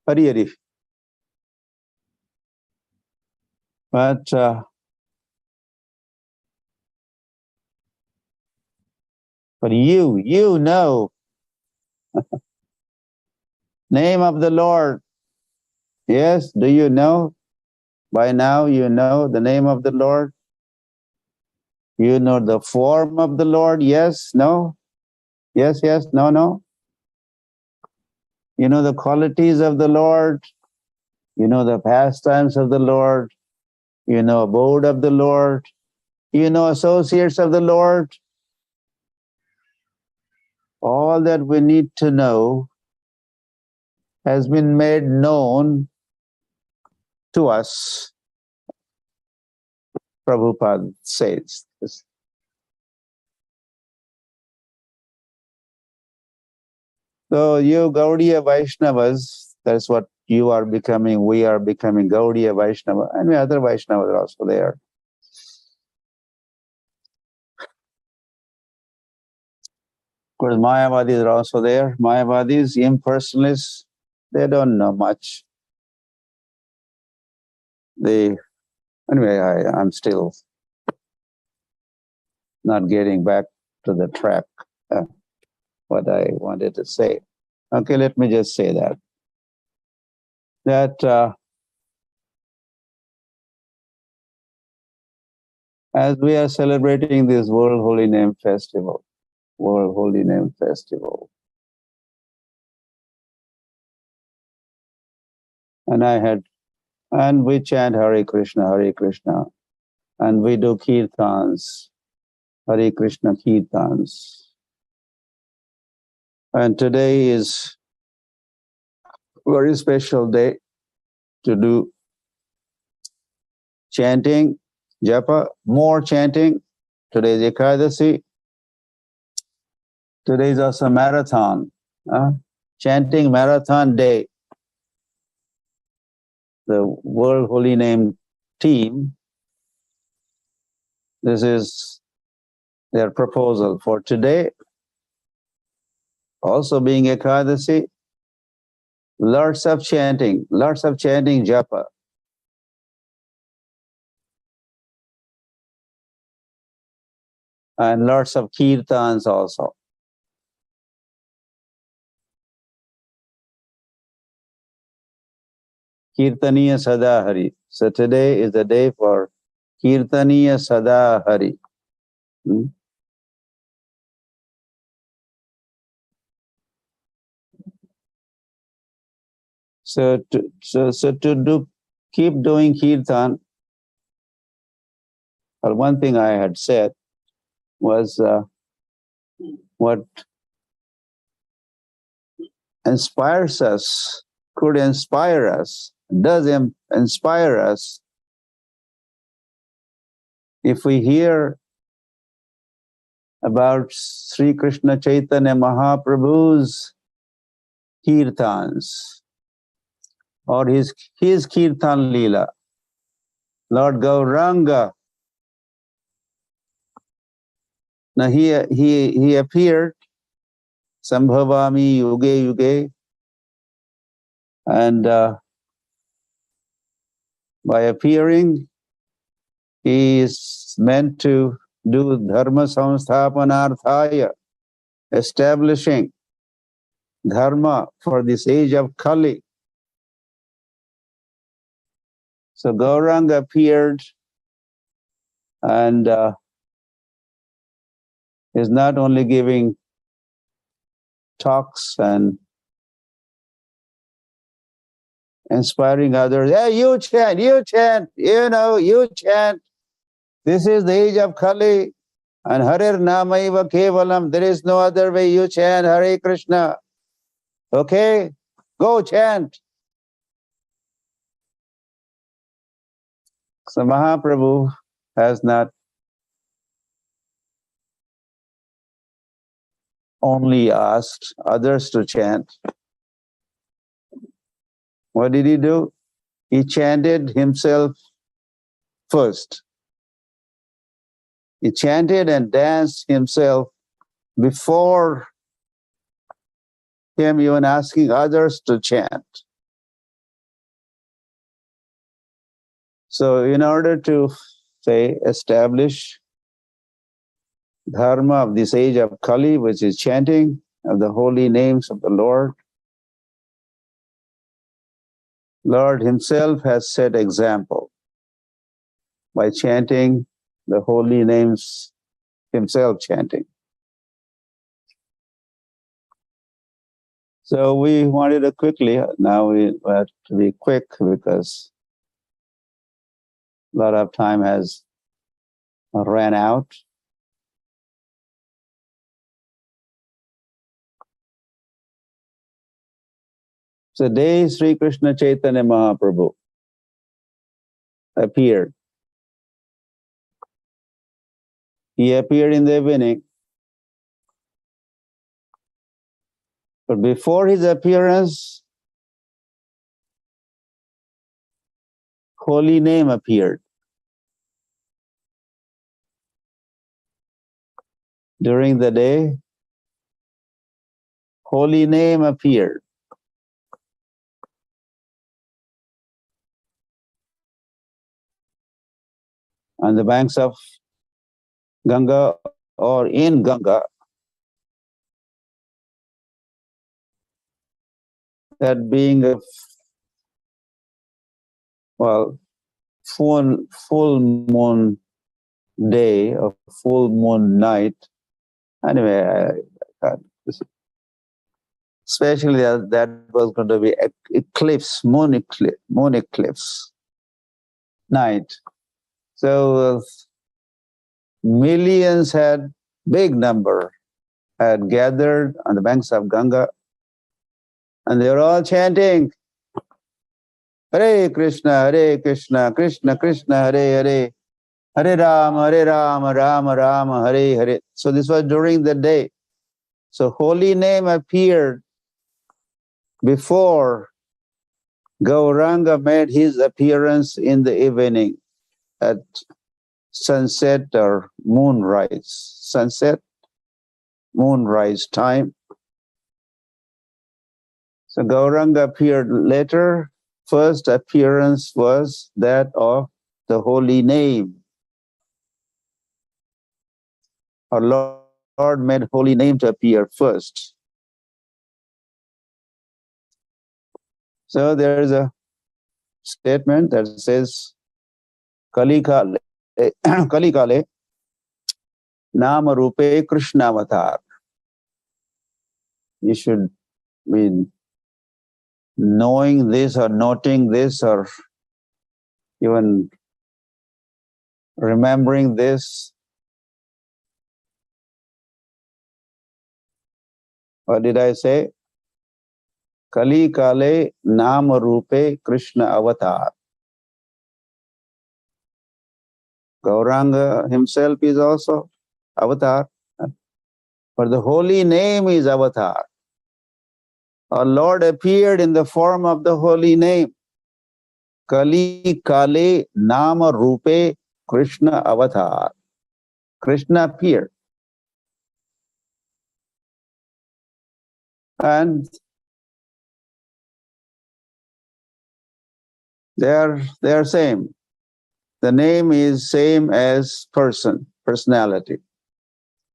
Hari. But you know, name of the Lord. Yes, do you know? By now you know the name of the Lord. You know the form of the Lord. Yes, no? Yes, yes, no, no. You know the qualities of the Lord. You know the pastimes of the Lord. You know abode of the Lord. You know associates of the Lord. All that we need to know has been made known to us, Prabhupada says. So you Gaudiya Vaishnavas, that's what you are becoming, we are becoming Gaudiya Vaishnava, and other Vaishnavas are also there. Of course, Mayavadis are also there. Mayavadis, impersonalists, they don't know much. Anyway, I'm still not getting back to the track, what I wanted to say. Okay, let me just say that as we are celebrating this World Holy Name Festival, and we chant Hare Krishna, and we do Kirtans, Hare Krishna Kirtans. And today is a very special day to do chanting, Japa, more chanting. Today is Ekadasi. Today is also marathon, chanting marathon day. The World Holy Name team, this is their proposal for today. Also being Ekadasi, lots of chanting Japa. And lots of Kirtans also. Kirtaniya Sadahari. So today is the day for Kirtaniya Sadahari. So to keep doing Kirtan, well, one thing I had said was what inspires us, could inspire us, does inspire us if we hear about Sri Krishna Chaitanya Mahaprabhu's Kirtans or his Kirtan Leela. Lord Gauranga, now he appeared Sambhavami Yuge Yuge, and by appearing, he is meant to do Dharma Samsthapanarthaya, establishing Dharma for this age of Kali. So Gauranga appeared and is not only giving talks and inspiring others. Hey, you chant, you chant. This is the age of Kali. And Harir Namaiva Kevalam. There is no other way. You chant Hare Krishna. Okay? Go chant. So Mahaprabhu has not only asked others to chant. What did he do? He chanted himself first. He chanted and danced himself before him even asking others to chant. So in order to, say, establish dharma of this age of Kali, which is chanting of the holy names of the Lord, Lord himself has set example by chanting the holy names, himself chanting. So we wanted to quickly, now we have to be quick because a lot of time has ran out. So day Sri Krishna Chaitanya Mahaprabhu appeared. He appeared in the evening. But before his appearance, holy name appeared. During the day, holy name appeared. On the banks of Ganga or in Ganga, that being a full moon day or full moon night. Anyway, especially that was going to be eclipse, moon eclipse night. So millions big number had gathered on the banks of Ganga, and they were all chanting, Hare Krishna, Krishna Krishna, Hare Hare, Hare Rama, Rama Rama, Hare Hare. So this was during the day. So holy name appeared before Gauranga made his appearance in the evening at sunset or moonrise. Sunset, moonrise time. So Gauranga appeared later. First appearance was that of the holy name. Our Lord made holy name to appear first. So there is a statement that says, Kali Kale, Kali Kale, Nama Rupe Krishna Avatar. You should be knowing this or noting this or even remembering this. What did I say? Kali Kale Nama Rupe Krishna Avatar. Gauranga himself is also avatar. But the holy name is avatar. Our Lord appeared in the form of the holy name. Kali Kale Nama Rupe Krishna Avatar. Krishna appeared. And they are same. The name is same as person, personality.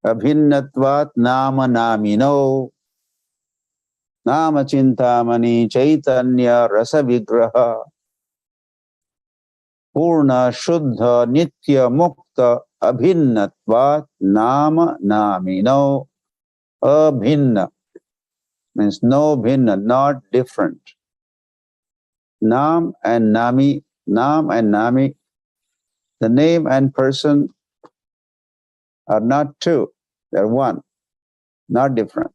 Abhinnatvat nama namino, nama chintamani chaitanya rasa vigraha, purna shuddha nitya mukta abhinnatvat nama namino. Abhinna means no bhinna, not different. Nam and nami, the name and person are not two, they're one, not different.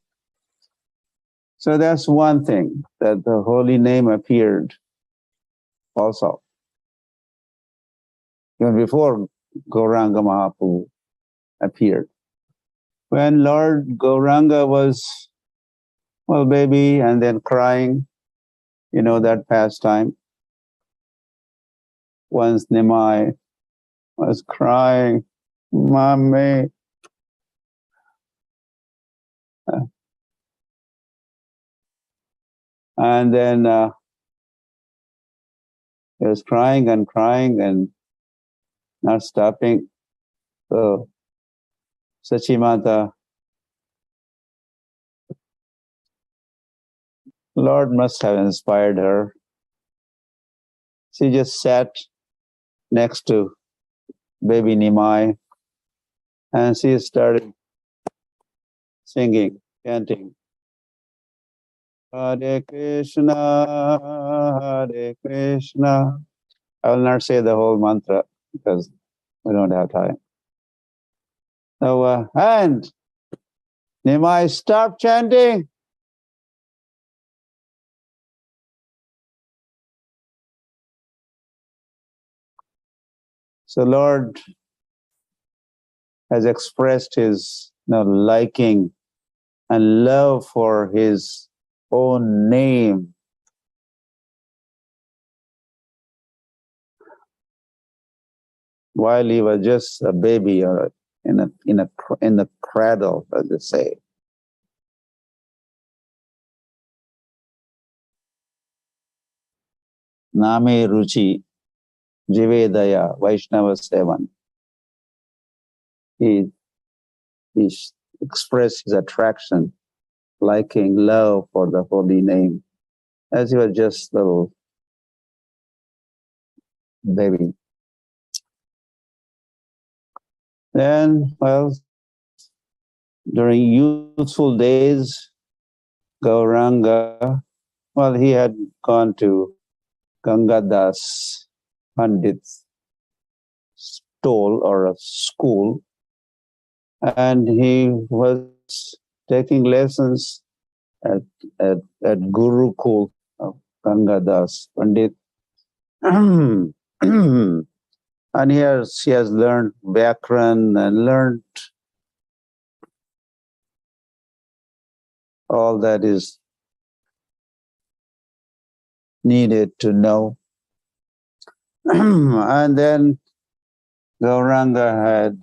So that's one thing, that the holy name appeared also. Even before Gauranga Mahaprabhu appeared. When Lord Gauranga was, well, baby, and then crying, you know that pastime. Once Nimai was crying, Mommy. And then he was crying and not stopping. So Sachimata, Lord must have inspired her. She just sat next to baby Nimai and she started singing, chanting, Hare Krishna, Hare Krishna. I will not say the whole mantra because we don't have time. So, and Nimai, stop chanting. So Lord has expressed his liking and love for his own name. While he was just a baby or in the cradle, as they say. Name Ruchi Jivedaya Vaishnava Sevan. He expressed his attraction, liking, love for the holy name, as he was just a little baby. Then, well, during youthful days, Gauranga, well, he had gone to Gangadas Pandit's stall or a school, and he was taking lessons at Gurukul of Gangadas Pandit. And he has learned Vyakran and learned all that is needed to know. And then Gauranga had,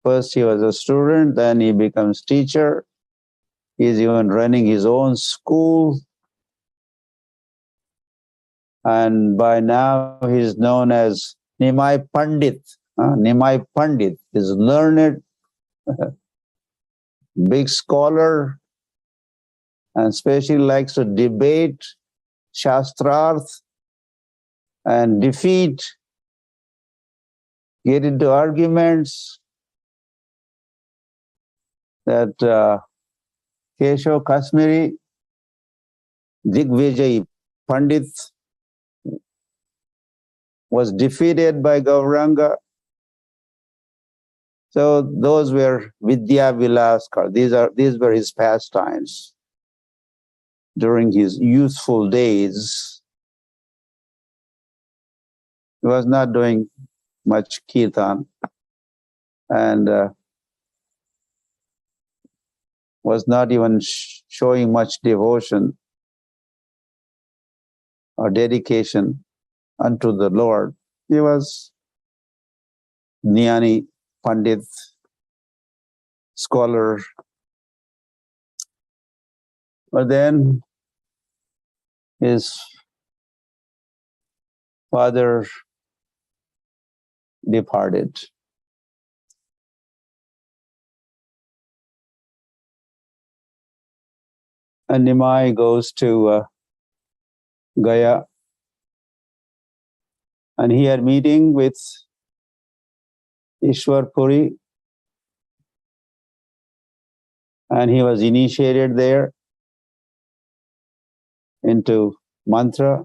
first he was a student, then he becomes teacher. He's even running his own school. And by now he's known as Nimai Pandit. Nimai Pandit is learned, big scholar, and especially likes to debate shastrarth and defeat, get into arguments, that Keshav Kashmiri, Digvijay Pandit was defeated by Gauranga. So those were Vidya Vilaskar. These were his pastimes during his youthful days. He was not doing much kirtan and was not even showing much devotion or dedication unto the Lord. He was Jnani, Pandit, scholar. But then his father departed. And Nimai goes to Gaya, and he had meeting with Ishwar Puri, and he was initiated there into mantra.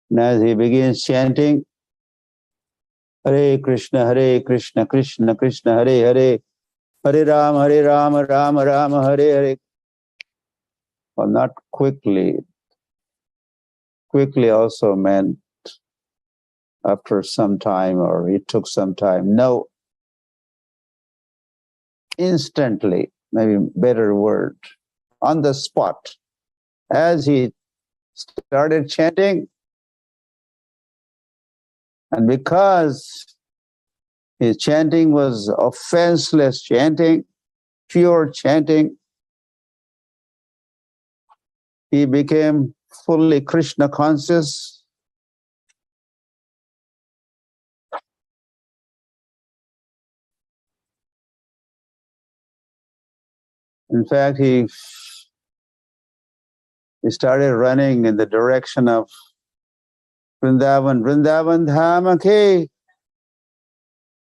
And as he begins chanting, Hare Krishna, Krishna Krishna, Hare Hare, Hare Rama, Rama Rama, Hare Hare. Well, not quickly. Quickly also meant after some time, or it took some time. No, instantly, maybe better word, on the spot. As he started chanting, and because his chanting was offenseless chanting, pure chanting, he became fully Krishna conscious. In fact, he started running in the direction of Vrindavan. Vrindavan Dhama ke,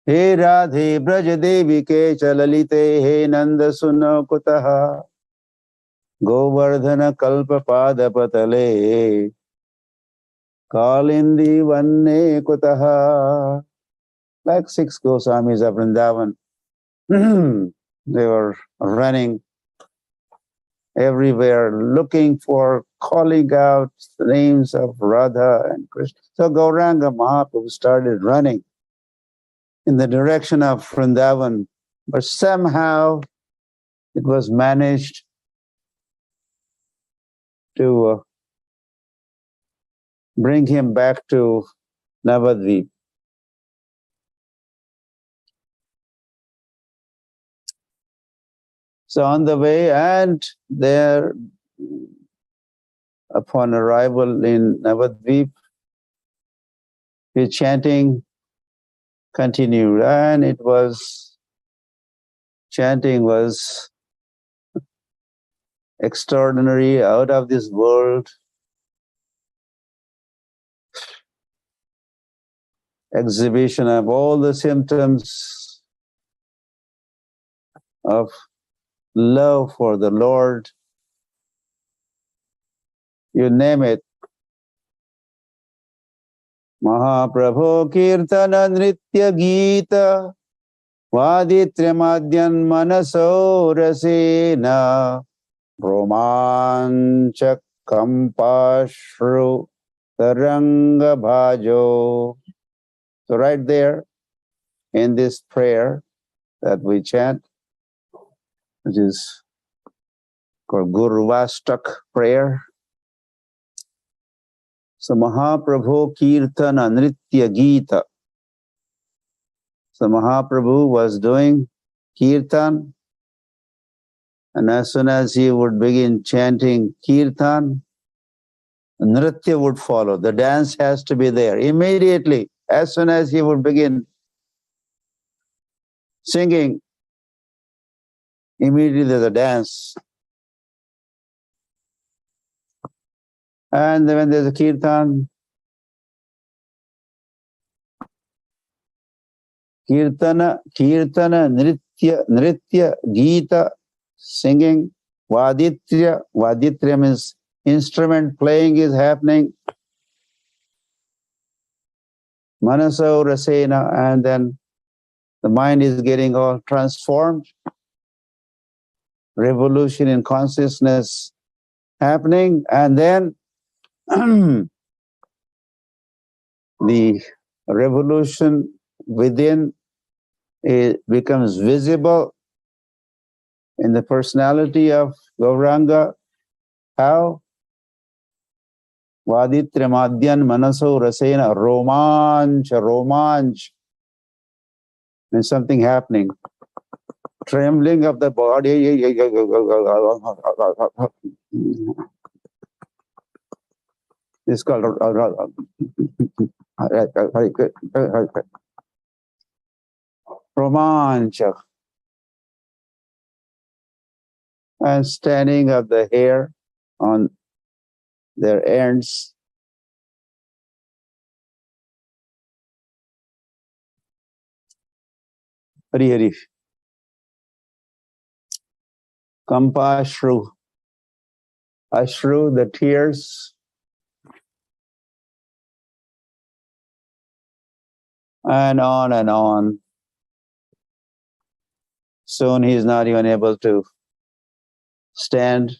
He Radhe Braj Devi ke Chalalite, He Nanda Suno Kutaha, Govardhana Kalpa Pada Patale, Kalindi Vanne Kutaha. Like 6 Goswamis of Vrindavan. They were running everywhere, looking for, calling out the names of Radha and Krishna. So Gauranga Mahaprabhu started running in the direction of Vrindavan, but somehow it was managed to bring him back to Navadvip. So on the way, and there, upon arrival in Navadvip, his chanting continued, and chanting was extraordinary, out of this world, exhibition of all the symptoms of love for the Lord. You name it. Mahaprabhu Kirtana Nritya Gita Vaditra Madhyan Manaso Rasena Romanchak Kampashru Taranga Bhajo. So right there in this prayer that we chant, which is called Gurvastak prayer. So Mahaprabhu Kirtana Nritya Gita. So Mahaprabhu was doing Kirtan, and as soon as he would begin chanting Kirtan, Nritya would follow. The dance has to be there. Immediately, as soon as he would begin singing, immediately the dance And when there's a kirtan, kirtana, nritya, gita, singing, vaditya means instrument playing is happening, manaso rasena, and then the mind is getting all transformed, revolution in consciousness happening, and then the revolution within it becomes visible in the personality of Gauranga. How? Vaditramadyan manaso rasena, romanch. There's something happening. Trembling of the body. It's called romanch. And standing of the hair on their ends. Hari Hari. Kampashru. Ashru, the tears. And on and on. Soon he is not even able to stand.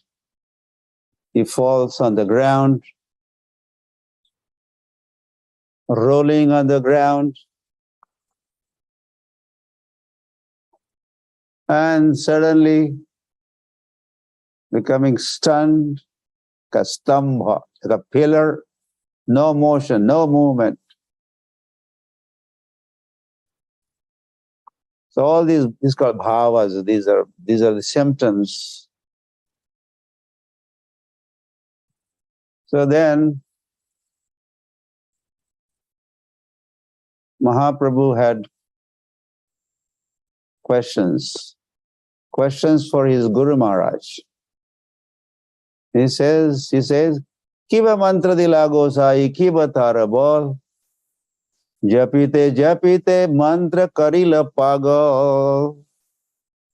He falls on the ground, rolling on the ground, and suddenly becoming stunned, like a stambha, like a pillar, no motion, no movement. So all these called bhavas. These are the symptoms. So then Mahaprabhu had questions for his Guru Maharaj. He says, Kiva mantra dilago sai, kiva tara bol, japite mantra karila pagal.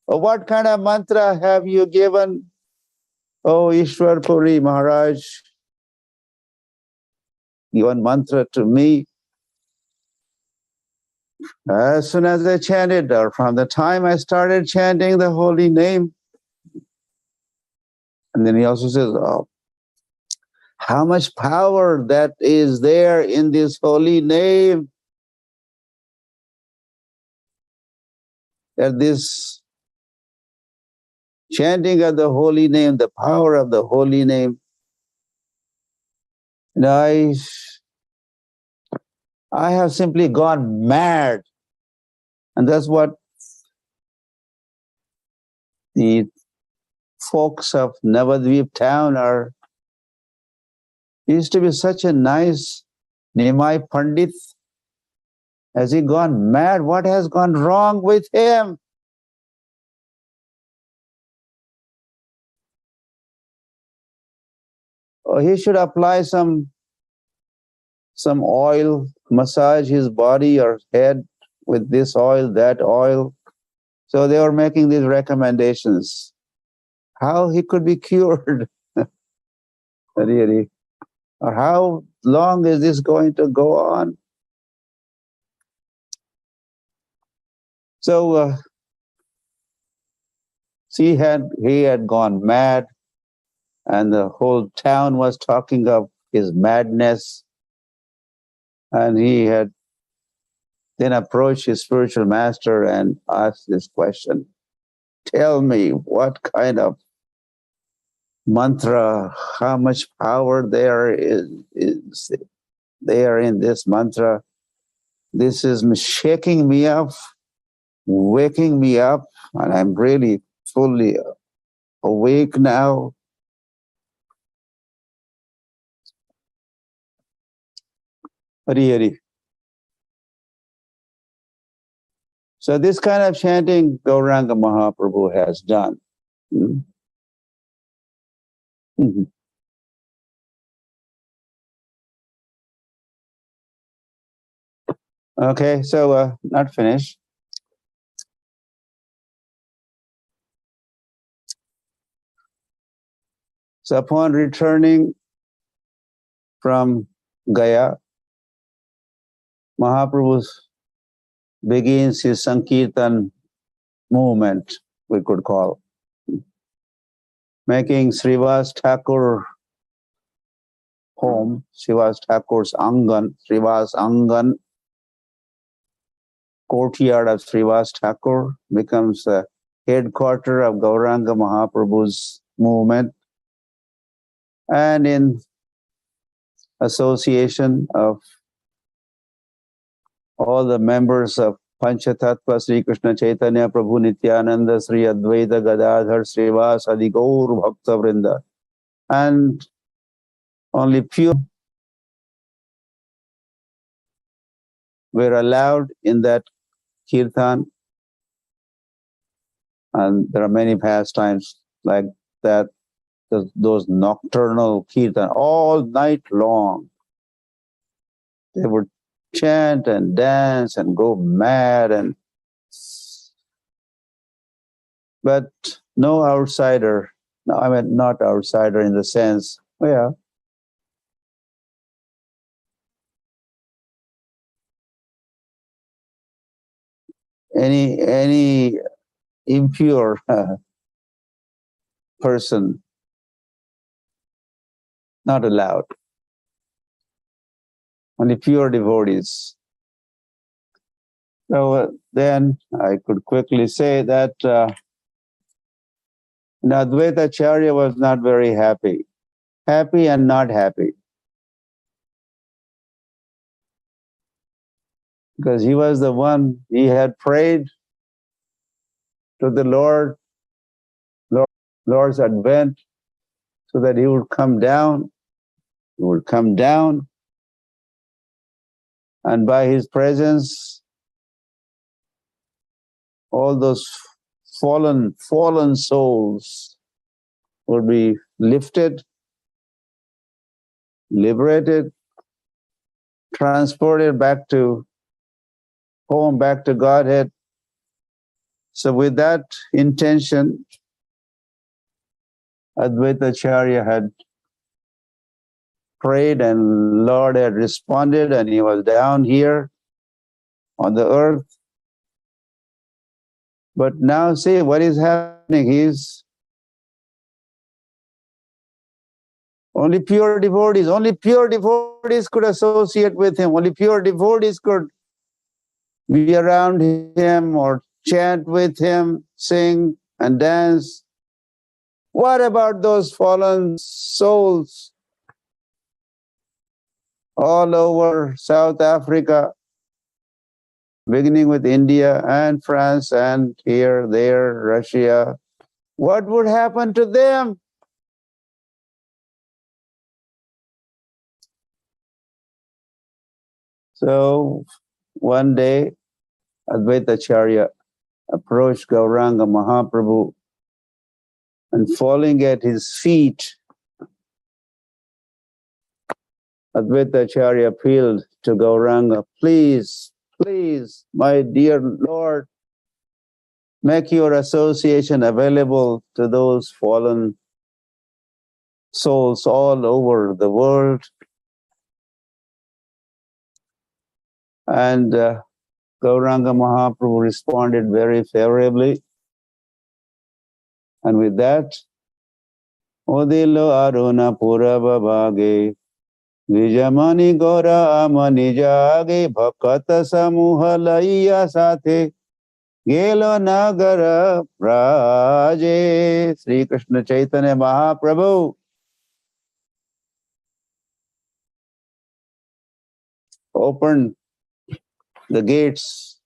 What kind of mantra have you given, oh Ishwar Puri Maharaj? Given mantra to me. As soon as I chanted, or from the time I started chanting the holy name, and then he also says, oh, how much power that is there in this holy name, that this chanting of the holy name, the power of the holy name. And I have simply gone mad. And that's what the folks of Navadvip town are. He used to be such a nice Nimai Pandit. Has he gone mad? What has gone wrong with him? Oh, he should apply some oil, massage his body or head with this oil, that oil. So they were making these recommendations. How he could be cured? Really? Or how long is this going to go on? So he had gone mad, and the whole town was talking of his madness. And he had then approached his spiritual master and asked this question. Tell me, what kind of mantra, how much power there is there in this mantra? This is shaking me up, waking me up, and I'm really fully awake now. Hari Hari. So this kind of chanting Gauranga Mahaprabhu has done. Mm-hmm. Okay, so not finished. So upon returning from Gaya, Mahaprabhu begins his Sankirtan movement, we could call, making Srivas Thakur home, Srivas Thakur's Angan, Srivas Angan, courtyard of Srivas Thakur becomes the headquarter of Gauranga Mahaprabhu's movement, and in association of all the members of Panchatattva, Sri Krishna Chaitanya Prabhu Nityananda, Sri Advaita Gadadhar Srivas Adi Gaur Bhakta Vrinda, and only few were allowed in that kirtan, and there are many pastimes like that, those nocturnal kirtan, all night long. They would chant and dance and go mad, but no outsider. No, I mean not outsider in the sense, yeah, any impure person not allowed. Only pure devotees. So then I could quickly say that Advaita Acharya was not very happy. Happy and not happy. Because he was the one, he had prayed to the Lord's advent, so that he would come down. He would come down, and by his presence, all those fallen souls would be lifted, liberated, transported back to home, back to Godhead. So with that intention, Advaita Acharya had prayed, and Lord had responded, and he was down here on the earth. But now see what is happening. He's only pure devotees could associate with him. Only pure devotees could be around him or chant with him, sing and dance. What about those fallen souls all over South Africa, beginning with India and France and here, there, Russia? What would happen to them? So one day, Advaita Acharya approached Gauranga Mahaprabhu, and falling at his feet, Advaita Acharya appealed to Gauranga, please, my dear Lord, make your association available to those fallen souls all over the world. And Gauranga Mahaprabhu responded very favorably. And with that, Odilo Aruna Purava Bhage, Vijamani Gora Amani Jage, Bhakata Samuha Laiya Sathe, Gelo Nagara Raje. Sri Krishna Chaitanya Mahaprabhu opened the gates.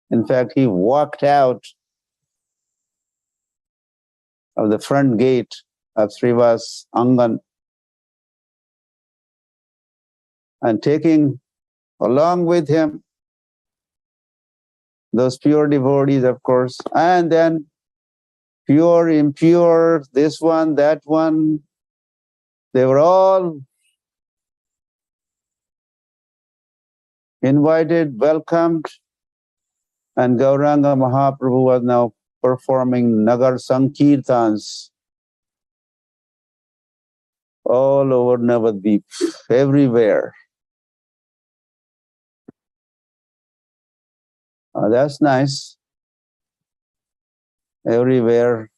In fact, he walked out of the front gate of Srivas Angan, and taking along with him those pure devotees, of course, and then pure, impure, this one, that one, they were all invited, welcomed, and Gauranga Mahaprabhu was now performing Nagar Sankirtans all over Navadvip, everywhere. That's nice. Everywhere,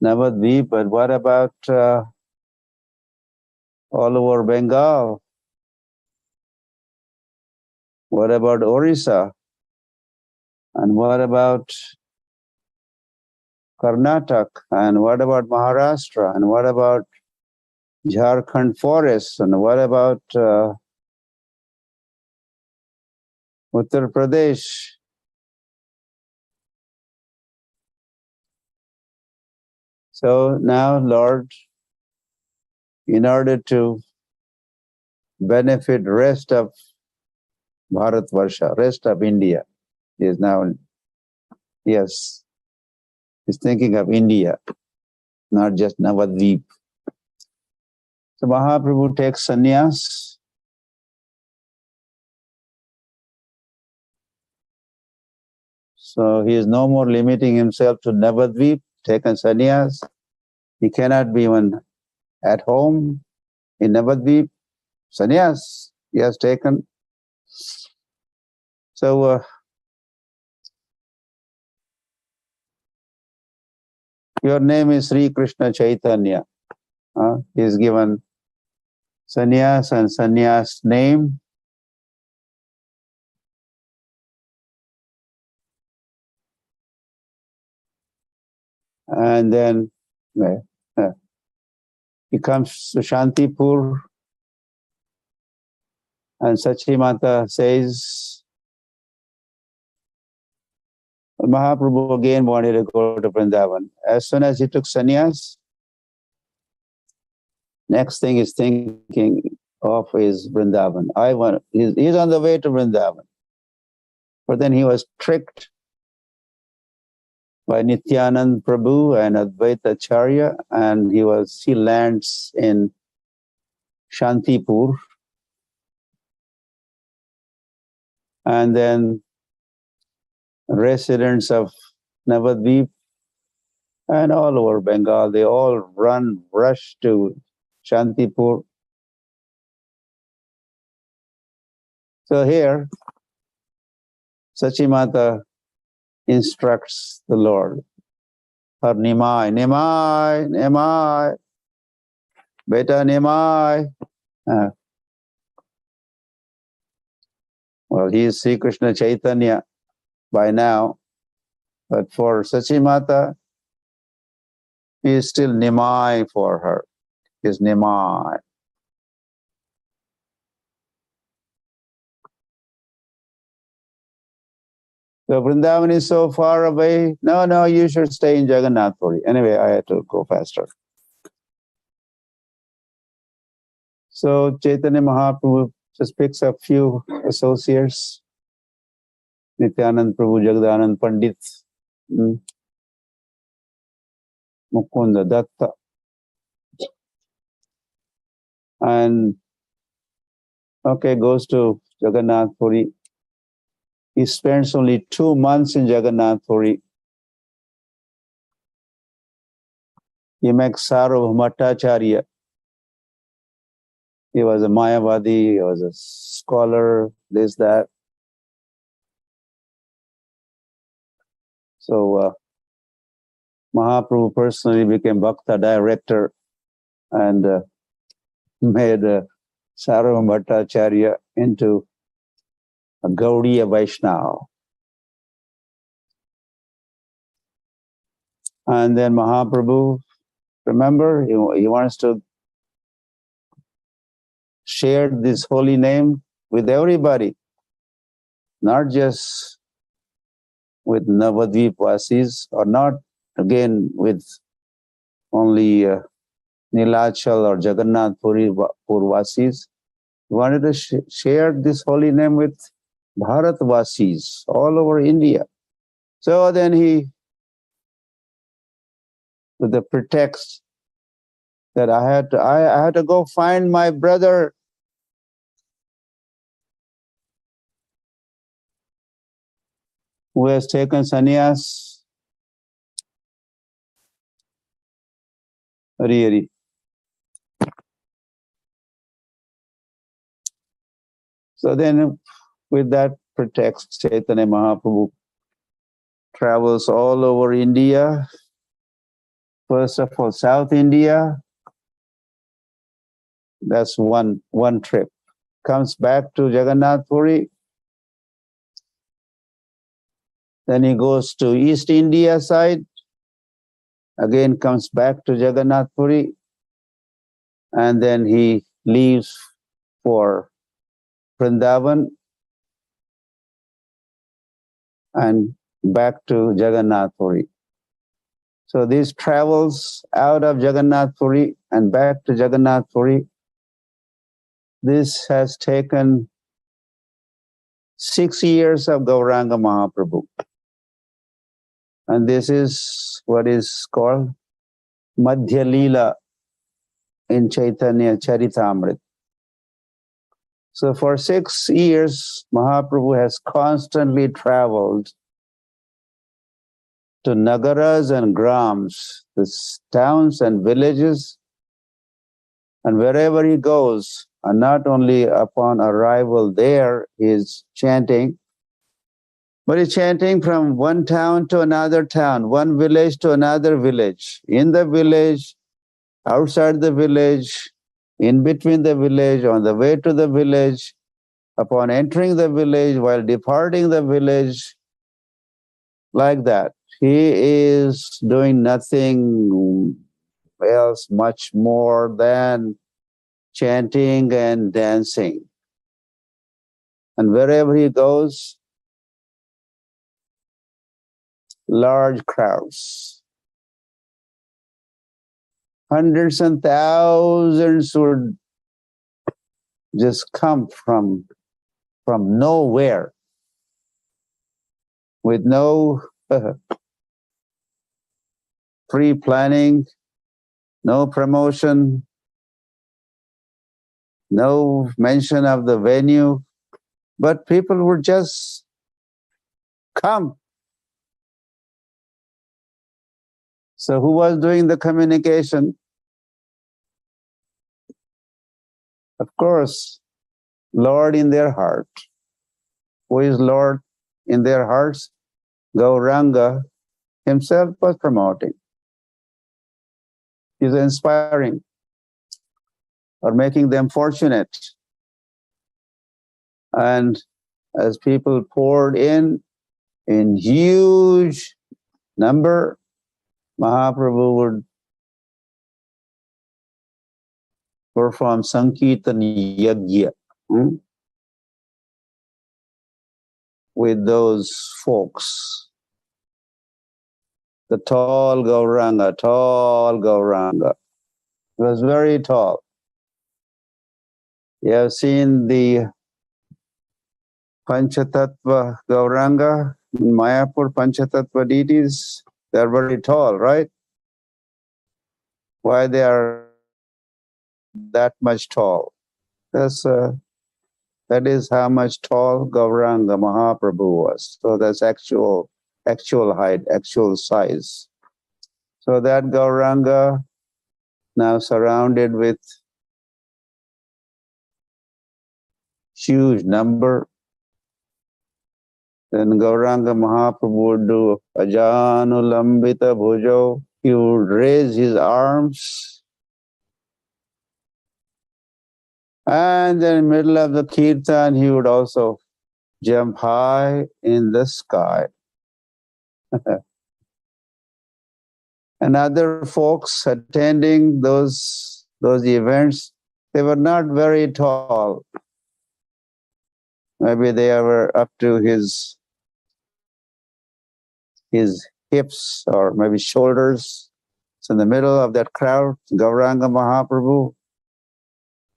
Navadvip, but what about all over Bengal? What about Orissa? And what about Karnataka? And what about Maharashtra? And what about Jharkhand forests? And what about Uttar Pradesh? So now, Lord, in order to benefit rest of Bharatvarsha, rest of India, is now, yes, he's thinking of India, not just Navadvip. So Mahaprabhu takes sannyas. So he is no more limiting himself to Navadvip, taken sannyas. He cannot be even at home in Navadvip. Sannyas he has taken. So your name is Sri Krishna Chaitanya. He is given sannyas and sannyas name. And then he comes to Shantipur, and Sachi Mata says, Mahaprabhu again wanted to go to Vrindavan. As soon as he took sannyas, next thing he's thinking of is Vrindavan. He's on the way to Vrindavan. But then he was tricked by Nityanand Prabhu and Advaita Acharya, and he lands in Shantipur. And then residents of Navadvip and all over Bengal, they all rush to Shantipur. So here, Sachimata instructs the Lord, her Nimai, Nimai, Nimai, Beta Nimai. Well, he is Sri Krishna Chaitanya by now, but for Sachimata, he is still Nimai for her. He is Nimai. So Vrindavan is so far away. No, you should stay in Jagannath Puri. Anyway, I had to go faster. So Chaitanya Mahaprabhu just picks up few associates. Nityanand Prabhu, Jagadanand Pandit, Mukunda Datta. And goes to Jagannath Puri. He spends only 2 months in Jagannath Puri. He makes Sarvabhaumacharya. He was a Mayavadi, he was a scholar, this, that. So Mahaprabhu personally became Bhakta director and made Sarvabhaumacharya into a Gaudiya Vaishnava. And then Mahaprabhu, remember, he wants to share this holy name with everybody, not just with Navadvip Vasis, or not again with only Nilachal or Jagannath Puri Vasis. He wanted to share this holy name with Bharat Vasis all over India. So then he, with the pretext that I had to go find my brother who has taken sannyas. Hari Hari. So then, with that pretext, Chaitanya Mahaprabhu travels all over India. First of all, South India. That's one trip. Comes back to Jagannath Puri. Then he goes to East India side. Again comes back to Jagannath Puri. And then he leaves for Vrindavan and back to Jagannath Puri. So these travels out of Jagannath Puri and back to Jagannath Puri, this has taken 6 years of Gauranga Mahaprabhu. And this is what is called Madhya Leela in Chaitanya Charitamrita. So for 6 years, Mahaprabhu has constantly traveled to nagaras and grams, the towns and villages, and wherever he goes, and not only upon arrival there, he is chanting, but he's chanting from one town to another town, one village to another village, in the village, outside the village, in between the village, on the way to the village, upon entering the village, while departing the village, like that. He is doing nothing else much more than chanting and dancing. And wherever he goes, large crowds. Hundreds and thousands would just come from nowhere with no pre-planning, no promotion, no mention of the venue, but people would just come. So who was doing the communication? Of course, Lord in their heart. Who is Lord in their hearts? Gauranga himself was promoting. He's inspiring or making them fortunate. And as people poured in huge number, Mahaprabhu would perform Sankirtan Yajna with those folks. The tall Gauranga. He was very tall. You have seen the Panchatattva Gauranga in Mayapur, Panchatattva deities. They're very tall, right? Why they are that much tall? That is how much tall Gauranga Mahaprabhu was. So that's actual height, actual size. So that Gauranga, now surrounded with huge number, then Gauranga Mahaprabhu would do Ajanulambita Bhujo. He would raise his arms, and then in the middle of the Kirtan, he would also jump high in the sky. And other folks attending those events, they were not very tall. Maybe they were up to his hips or maybe shoulders. So in the middle of that crowd, Gauranga Mahaprabhu,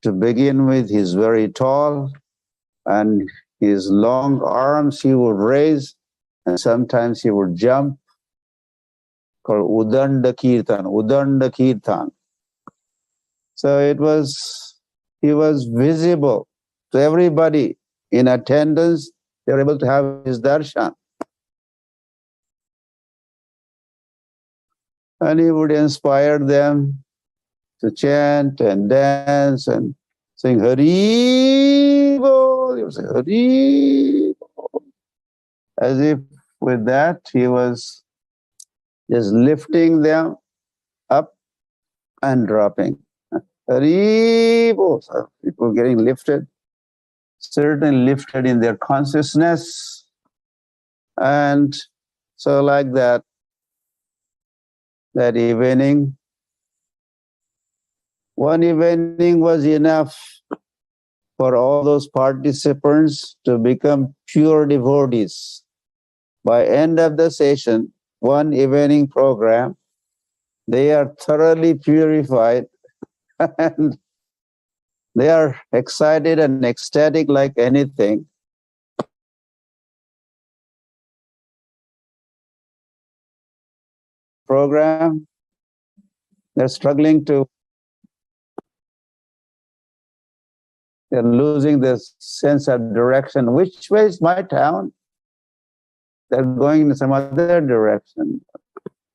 to begin with, he's very tall, and his long arms he would raise, and sometimes he would jump, called Udanda Kirtan. So he was visible to everybody in attendance. They were able to have his darshan. And he would inspire them to chant and dance and sing Hari Bol. He would say Hari Bol. As if with that he was just lifting them up and dropping. Hari Bol. So people getting lifted, certainly lifted in their consciousness. And so like that evening, one evening was enough for all those participants to become pure devotees. By end of the session, one evening program, they are thoroughly purified and they are excited and ecstatic like anything. Program, they're struggling to, they're losing the sense of direction. Which way is my town? They're going in some other direction.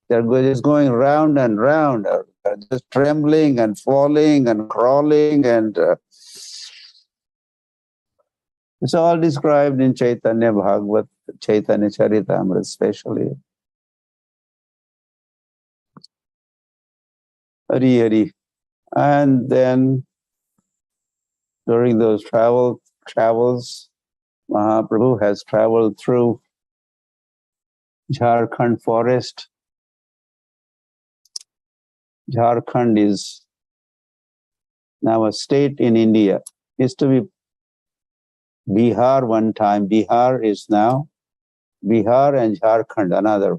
They're just going round and round, they're just trembling and falling and crawling, and it's all described in Chaitanya Bhagavat, Chaitanya Charitamrita especially. Hari Hari. And then during those travels, Mahaprabhu has traveled through Jharkhand forest. Jharkhand is now a state in India. Used to be Bihar one time. Bihar is now Bihar, and Jharkhand, another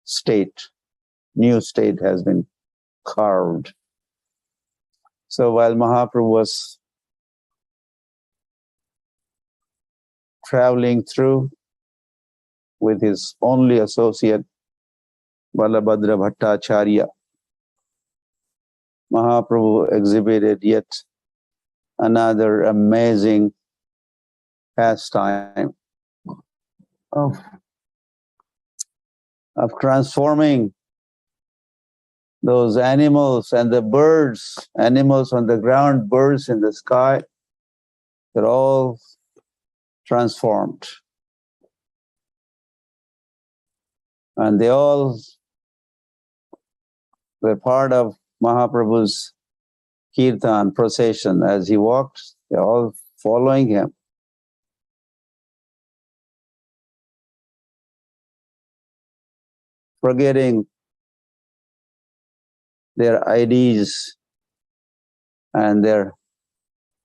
state. New state has been carved. So while Mahaprabhu was traveling through with his only associate, Balabhadra Bhattacharya, Mahaprabhu exhibited yet another amazing pastime of transforming those animals and the birds, animals on the ground, birds in the sky, they're all transformed. And they all were part of Mahaprabhu's Kirtan procession. As he walked, they're all following him. Forgetting their IDs and their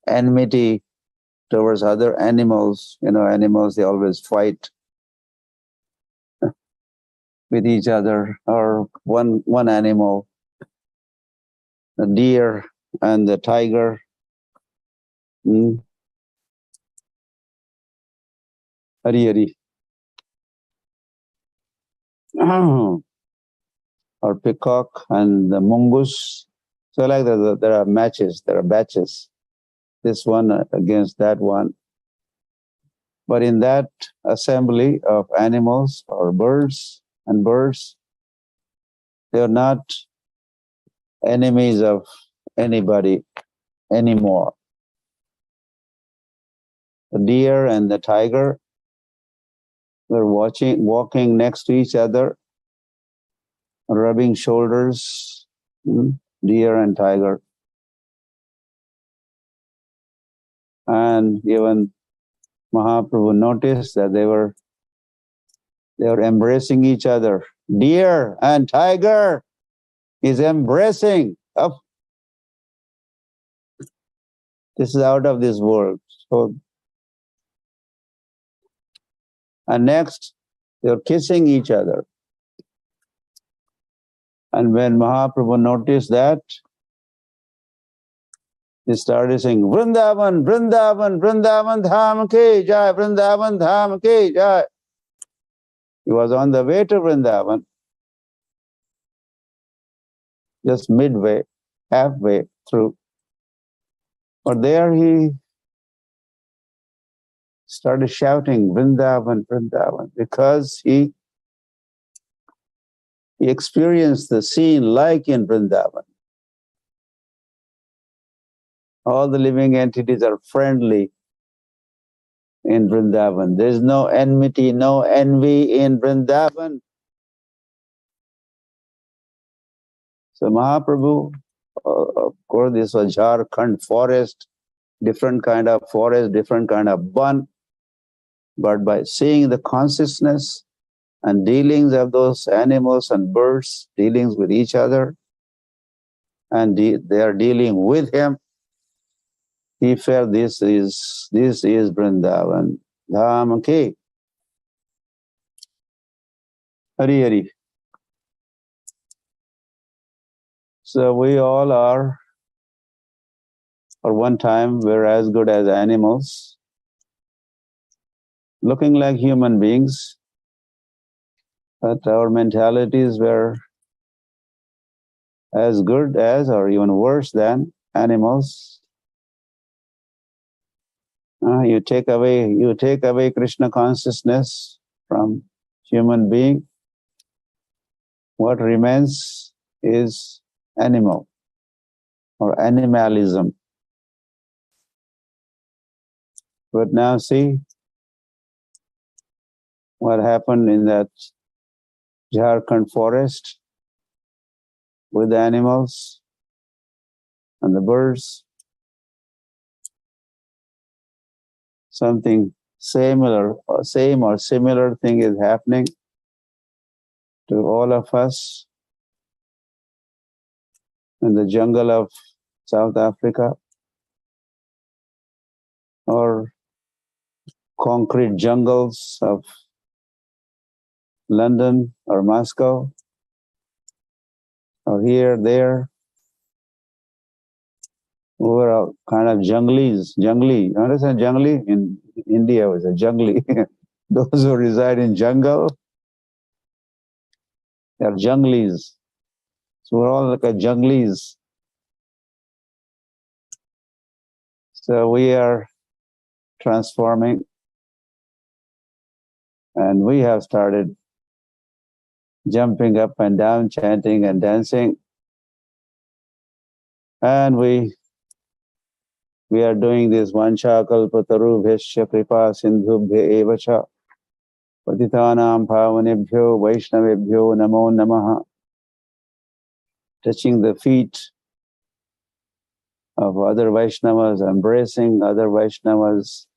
enmity towards other animals. You know, animals, they always fight with each other, or one animal, the deer and the tiger. Hari Hari. Or peacock and the mongoose. So like that, there are matches, there are batches. This one against that one. But in that assembly of animals or birds, they're not enemies of anybody anymore. The deer and the tiger were walking next to each other, rubbing shoulders, deer and tiger. And even Mahaprabhu noticed that they were embracing each other. Deer and tiger is embracing. Oh, this is out of this world. So, and next, they're kissing each other. And when Mahaprabhu noticed that, he started saying, Vrindavan, Vrindavan, Vrindavan Dham Ki Jai, Vrindavan Dham Ki Jai. He was on the way to Vrindavan, just midway, halfway through. But there he started shouting, Vrindavan, Vrindavan, because he He experienced the scene like in Vrindavan. All the living entities are friendly in Vrindavan. There's no enmity, no envy in Vrindavan. So Mahaprabhu, of course, this was Jharkhand forest, different kind of forest, different kind of bun. But by seeing the consciousness and dealings of those animals and birds, dealings with each other, and they are dealing with him, he felt this is Vrindavan. Dham ki. Hari Hari. So we all are, or one time, we're as good as animals, looking like human beings, but our mentalities were as good as, or even worse than, animals. You take away Krishna consciousness from human being, what remains is animal or animalism. But now see what happened in that Jharkhand forest with the animals and the birds. Something similar or similar thing is happening to all of us in the jungle of South Africa or concrete jungles of London or Moscow or here, there. We were kind of jungly. You understand jungly? In India, it was a jungly. Those who reside in jungle, they are junglis. So we're all like a junglis. So we are transforming, and we have started jumping up and down, chanting and dancing. And we are doing this vancha kalpatarubhyasya kripa sindhubhya evacha patitanam pavanebhyo vaishnavebhyo namo namaha. Touching the feet of other Vaishnavas, embracing other Vaishnavas,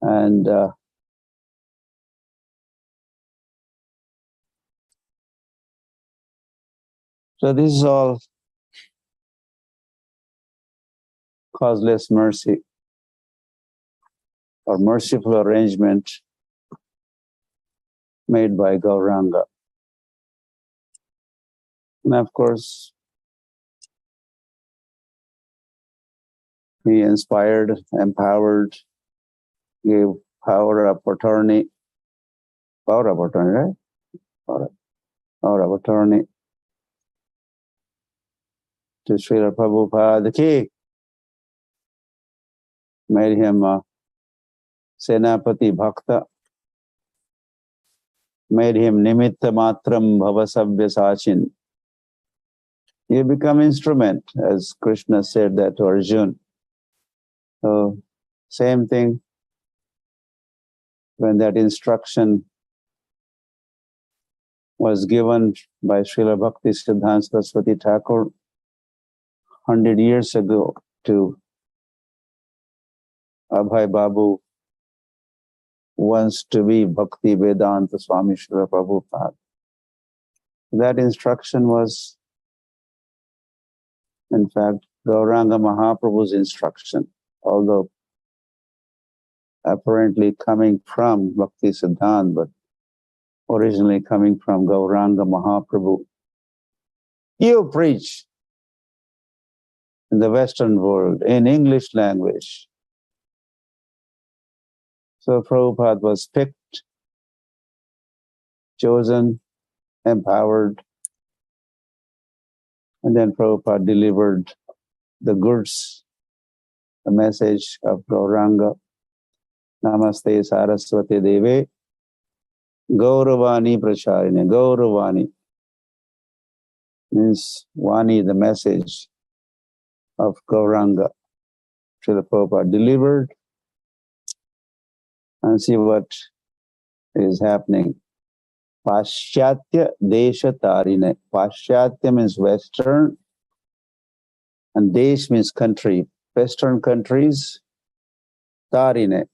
and so this is all causeless mercy or merciful arrangement made by Gauranga. And of course, he inspired, empowered, gave power of attorney, right? Power of attorney to Srila Prabhupada ki, made him a Senapati Bhakta, made him Nimitta Matram Bhavasabhya Sachin. You become instrument, as Krishna said that to Arjuna. So, same thing, when that instruction was given by Srila Bhakti Siddhanta Saraswati Thakur 100 years ago to Abhay Babu, wants to be Bhakti Vedanta Swami Srila Prabhupada. That instruction was, in fact, Gauranga Mahaprabhu's instruction, although apparently coming from Bhakti Siddhanta, but originally coming from Gauranga Mahaprabhu. You preach in the Western world in English language. So Prabhupada was picked, chosen, empowered, and then Prabhupada delivered the goods, the message of Gauranga. Namaste Saraswati Deve, Gauravani Pracharine. Gauravani means Vani, the message of Gauranga. Srila Prabhupada delivered, and see what is happening. Paschatya Desha Tarine. Paschatya means Western, and Desh means country. Western countries, Tarine,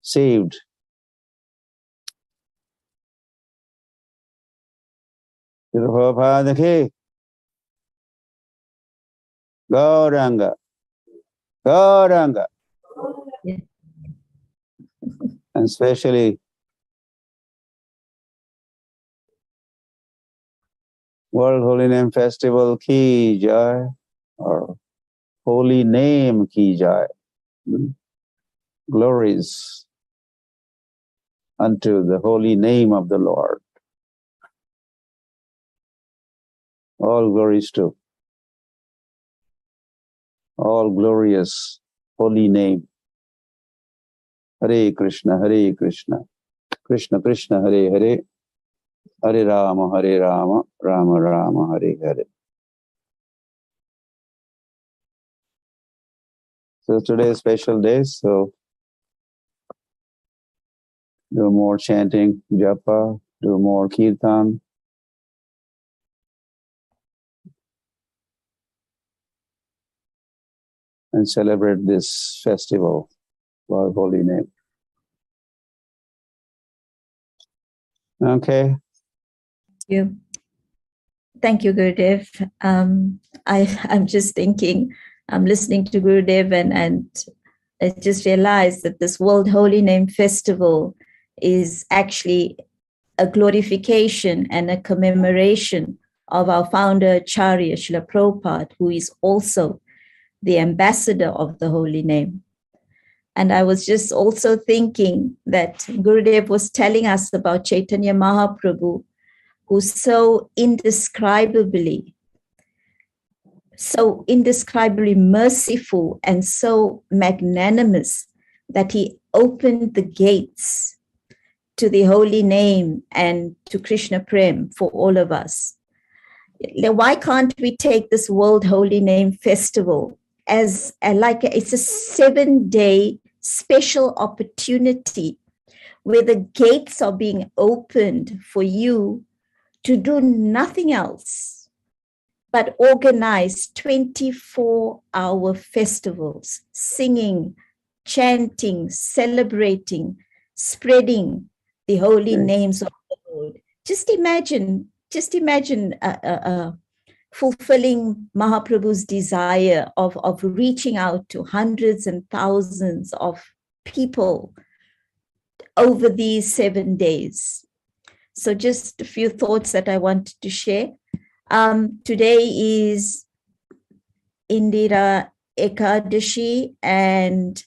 saved. Prabhupada ke Gauranga. Gauranga. Yeah. And especially World Holy Name Festival ki jai, or Holy Name ki jai. Glories unto the holy name of the Lord. All glories to all glorious holy name. Hare Krishna, Hare Krishna, Krishna Krishna, Hare Hare, Hare Rama, Hare Rama, Rama Rama, Hare Hare. So today is a special day, so do more chanting, Japa, do more Kirtan. And celebrate this festival for holy name. Okay. Thank you, Gurudev. I'm just thinking, I'm listening to Gurudev and I just realized that this World Holy Name Festival is actually a glorification and a commemoration of our founder, Acharya Srila Prabhupada, who is also the ambassador of the Holy Name. And I was just also thinking that Gurudev was telling us about Chaitanya Mahaprabhu, who's so indescribably merciful and so magnanimous that he opened the gates to the holy name and to Krishna Prem for all of us. Why can't we take this World Holy Name Festival as it's a 7-day special opportunity where the gates are being opened for you to do nothing else but organize 24-hour festivals, singing, chanting, celebrating, spreading the holy names of the Lord. Just imagine fulfilling Mahaprabhu's desire of reaching out to hundreds and thousands of people over these 7 days. So just a few thoughts that I wanted to share. Today is Indira Ekadashi, and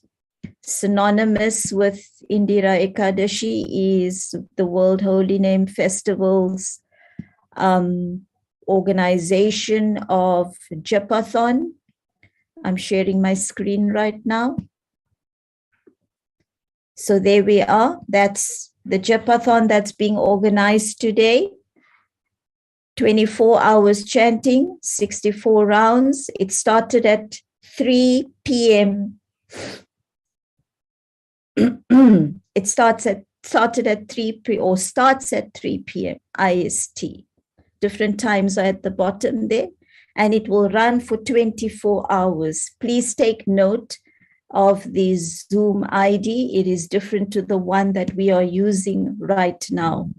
synonymous with Indira Ekadashi is the World Holy Name Festival's organization of Japathon. I'm sharing my screen right now. So there we are. That's the Japathon that's being organized today. 24 hours chanting, 64 rounds. It started at 3 p.m. It starts at 3 p.m. IST. Different times are at the bottom there, and it will run for 24 hours. Please take note of the Zoom ID. It is different to the one that we are using right now.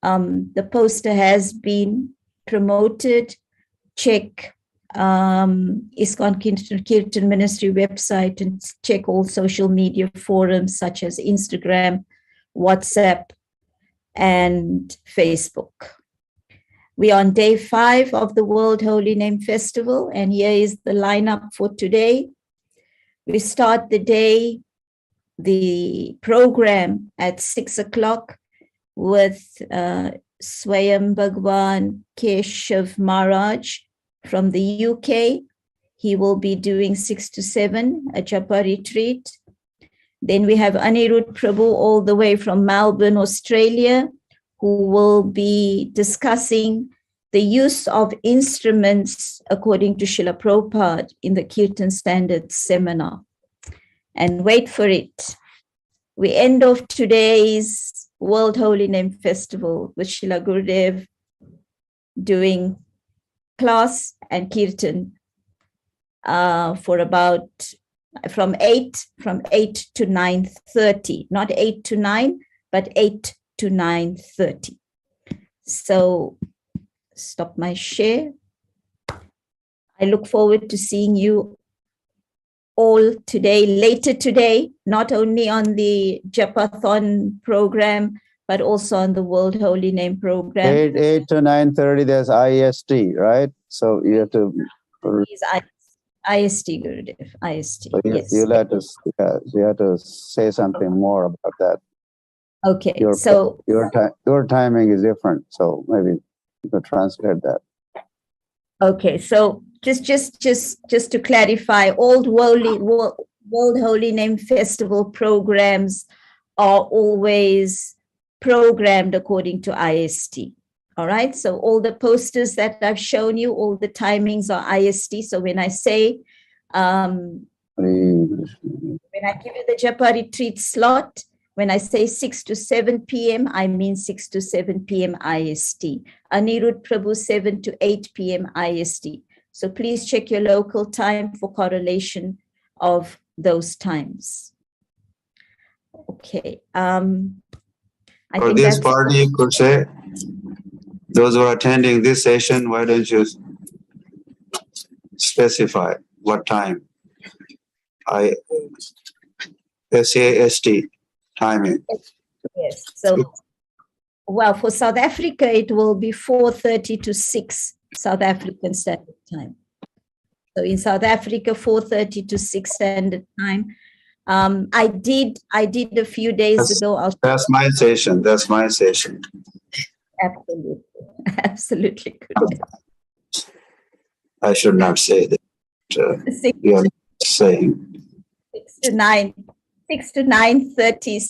The poster has been promoted. Check Iskcon Kirtan Ministry website and check all social media forums such as Instagram, WhatsApp, and Facebook. We are on day 5 of the World Holy Name Festival, and here is the lineup for today. We start the program at 6 o'clock with Swami Bhagwan Keshav Maharaj from the UK. He will be doing 6 to 7, a Japa retreat. Then we have Anirudh Prabhu all the way from Melbourne, Australia, who will be discussing the use of instruments according to Srila Prabhupada in the Kirtan Standards seminar. And wait for it. We end off today's World Holy Name Festival with Srila Gurudev doing class and Kirtan for about from 8 to 9:30, not 8 to 9, but 8 to 9:30. So stop my share. I look forward to seeing you all today, later today, not only on the Japathon program, but also on the World Holy Name program. 8 to 9:30, there's IST, right? So you have to... IST, Gurudev, IST, So yes. you have to say something more about that. Okay, your timing is different, so maybe you could translate that. Okay, so just to clarify, World Holy Name Festival programs are always programmed according to IST. All right, so all the posters that I've shown you, all the timings are IST. So when I say, when I give you the Japa retreat slot, when I say 6 to 7 p.m., I mean 6 to 7 p.m. IST. Anirudh Prabhu, 7 to 8 p.m. IST. So please check your local time for correlation of those times. Okay. For this party, you could say, those who are attending this session, why don't you specify what time? SAST timing. Yes. So, well, for South Africa, it will be 4:30 to 6 South African Standard Time. So in South Africa, 4:30 to 6 Standard Time. I did a few days ago. That's my session. That's my session. Absolutely. Absolutely good. I should not say that. You are saying 6 to 9:30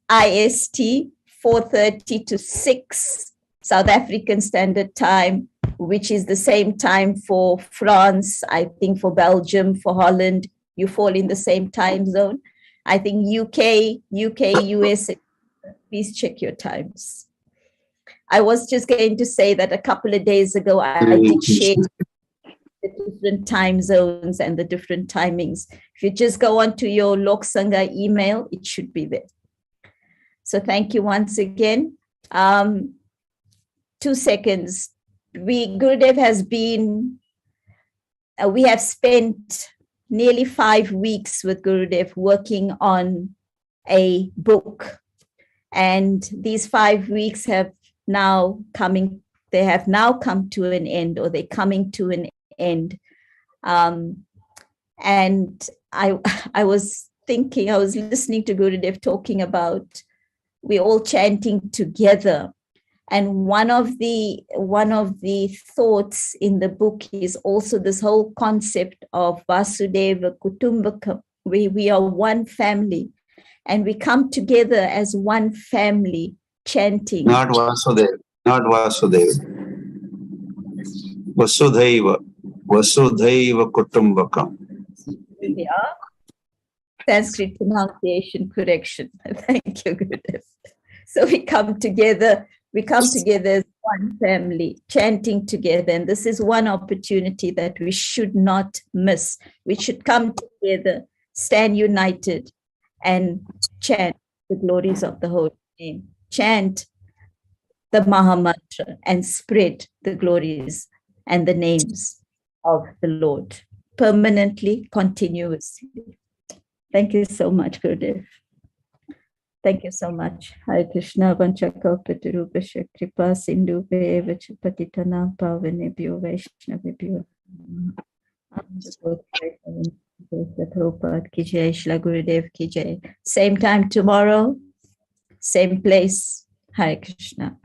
IST, 4:30 to 6 South African Standard Time, which is the same time for France, I think for Belgium, for Holland. You fall in the same time zone. I think UK, US, please check your times. I was just going to say that a couple of days ago, I did share the different time zones and the different timings. If you just go onto your Lok Sangha email, it should be there. So thank you once again. 2 seconds. Gurudev has been, we have spent nearly 5 weeks with Gurudev working on a book. And these 5 weeks have now come to an end, or they're coming to an end. And I was listening to Gurudev talking about we all chanting together. And one of the thoughts in the book is also this whole concept of Vasudeva Kutumbakam, where we are one family and we come together as one family chanting. not Vasudeva, not Vasudeva. Vasudhaiva Kutumbakam. Yeah. Sanskrit pronunciation correction. Thank you, Gurudev. So we come together as one family, chanting together. And this is one opportunity that we should not miss. We should come together, stand united, and chant the glories of the Holy Name. Chant the Mahamantra and spread the glories and the names of the Lord permanently, continuously. Thank you so much, Gurudev. Thank you so much. Hare Krishna, Vanchakalpatarupasya Kripa Sindhu Vevacha Patitanam Pavanebhyo Vaishnavibhyo. Prabhupada ki jai, Shri Gurudev ki jai. Same time tomorrow, same place. Hare Krishna.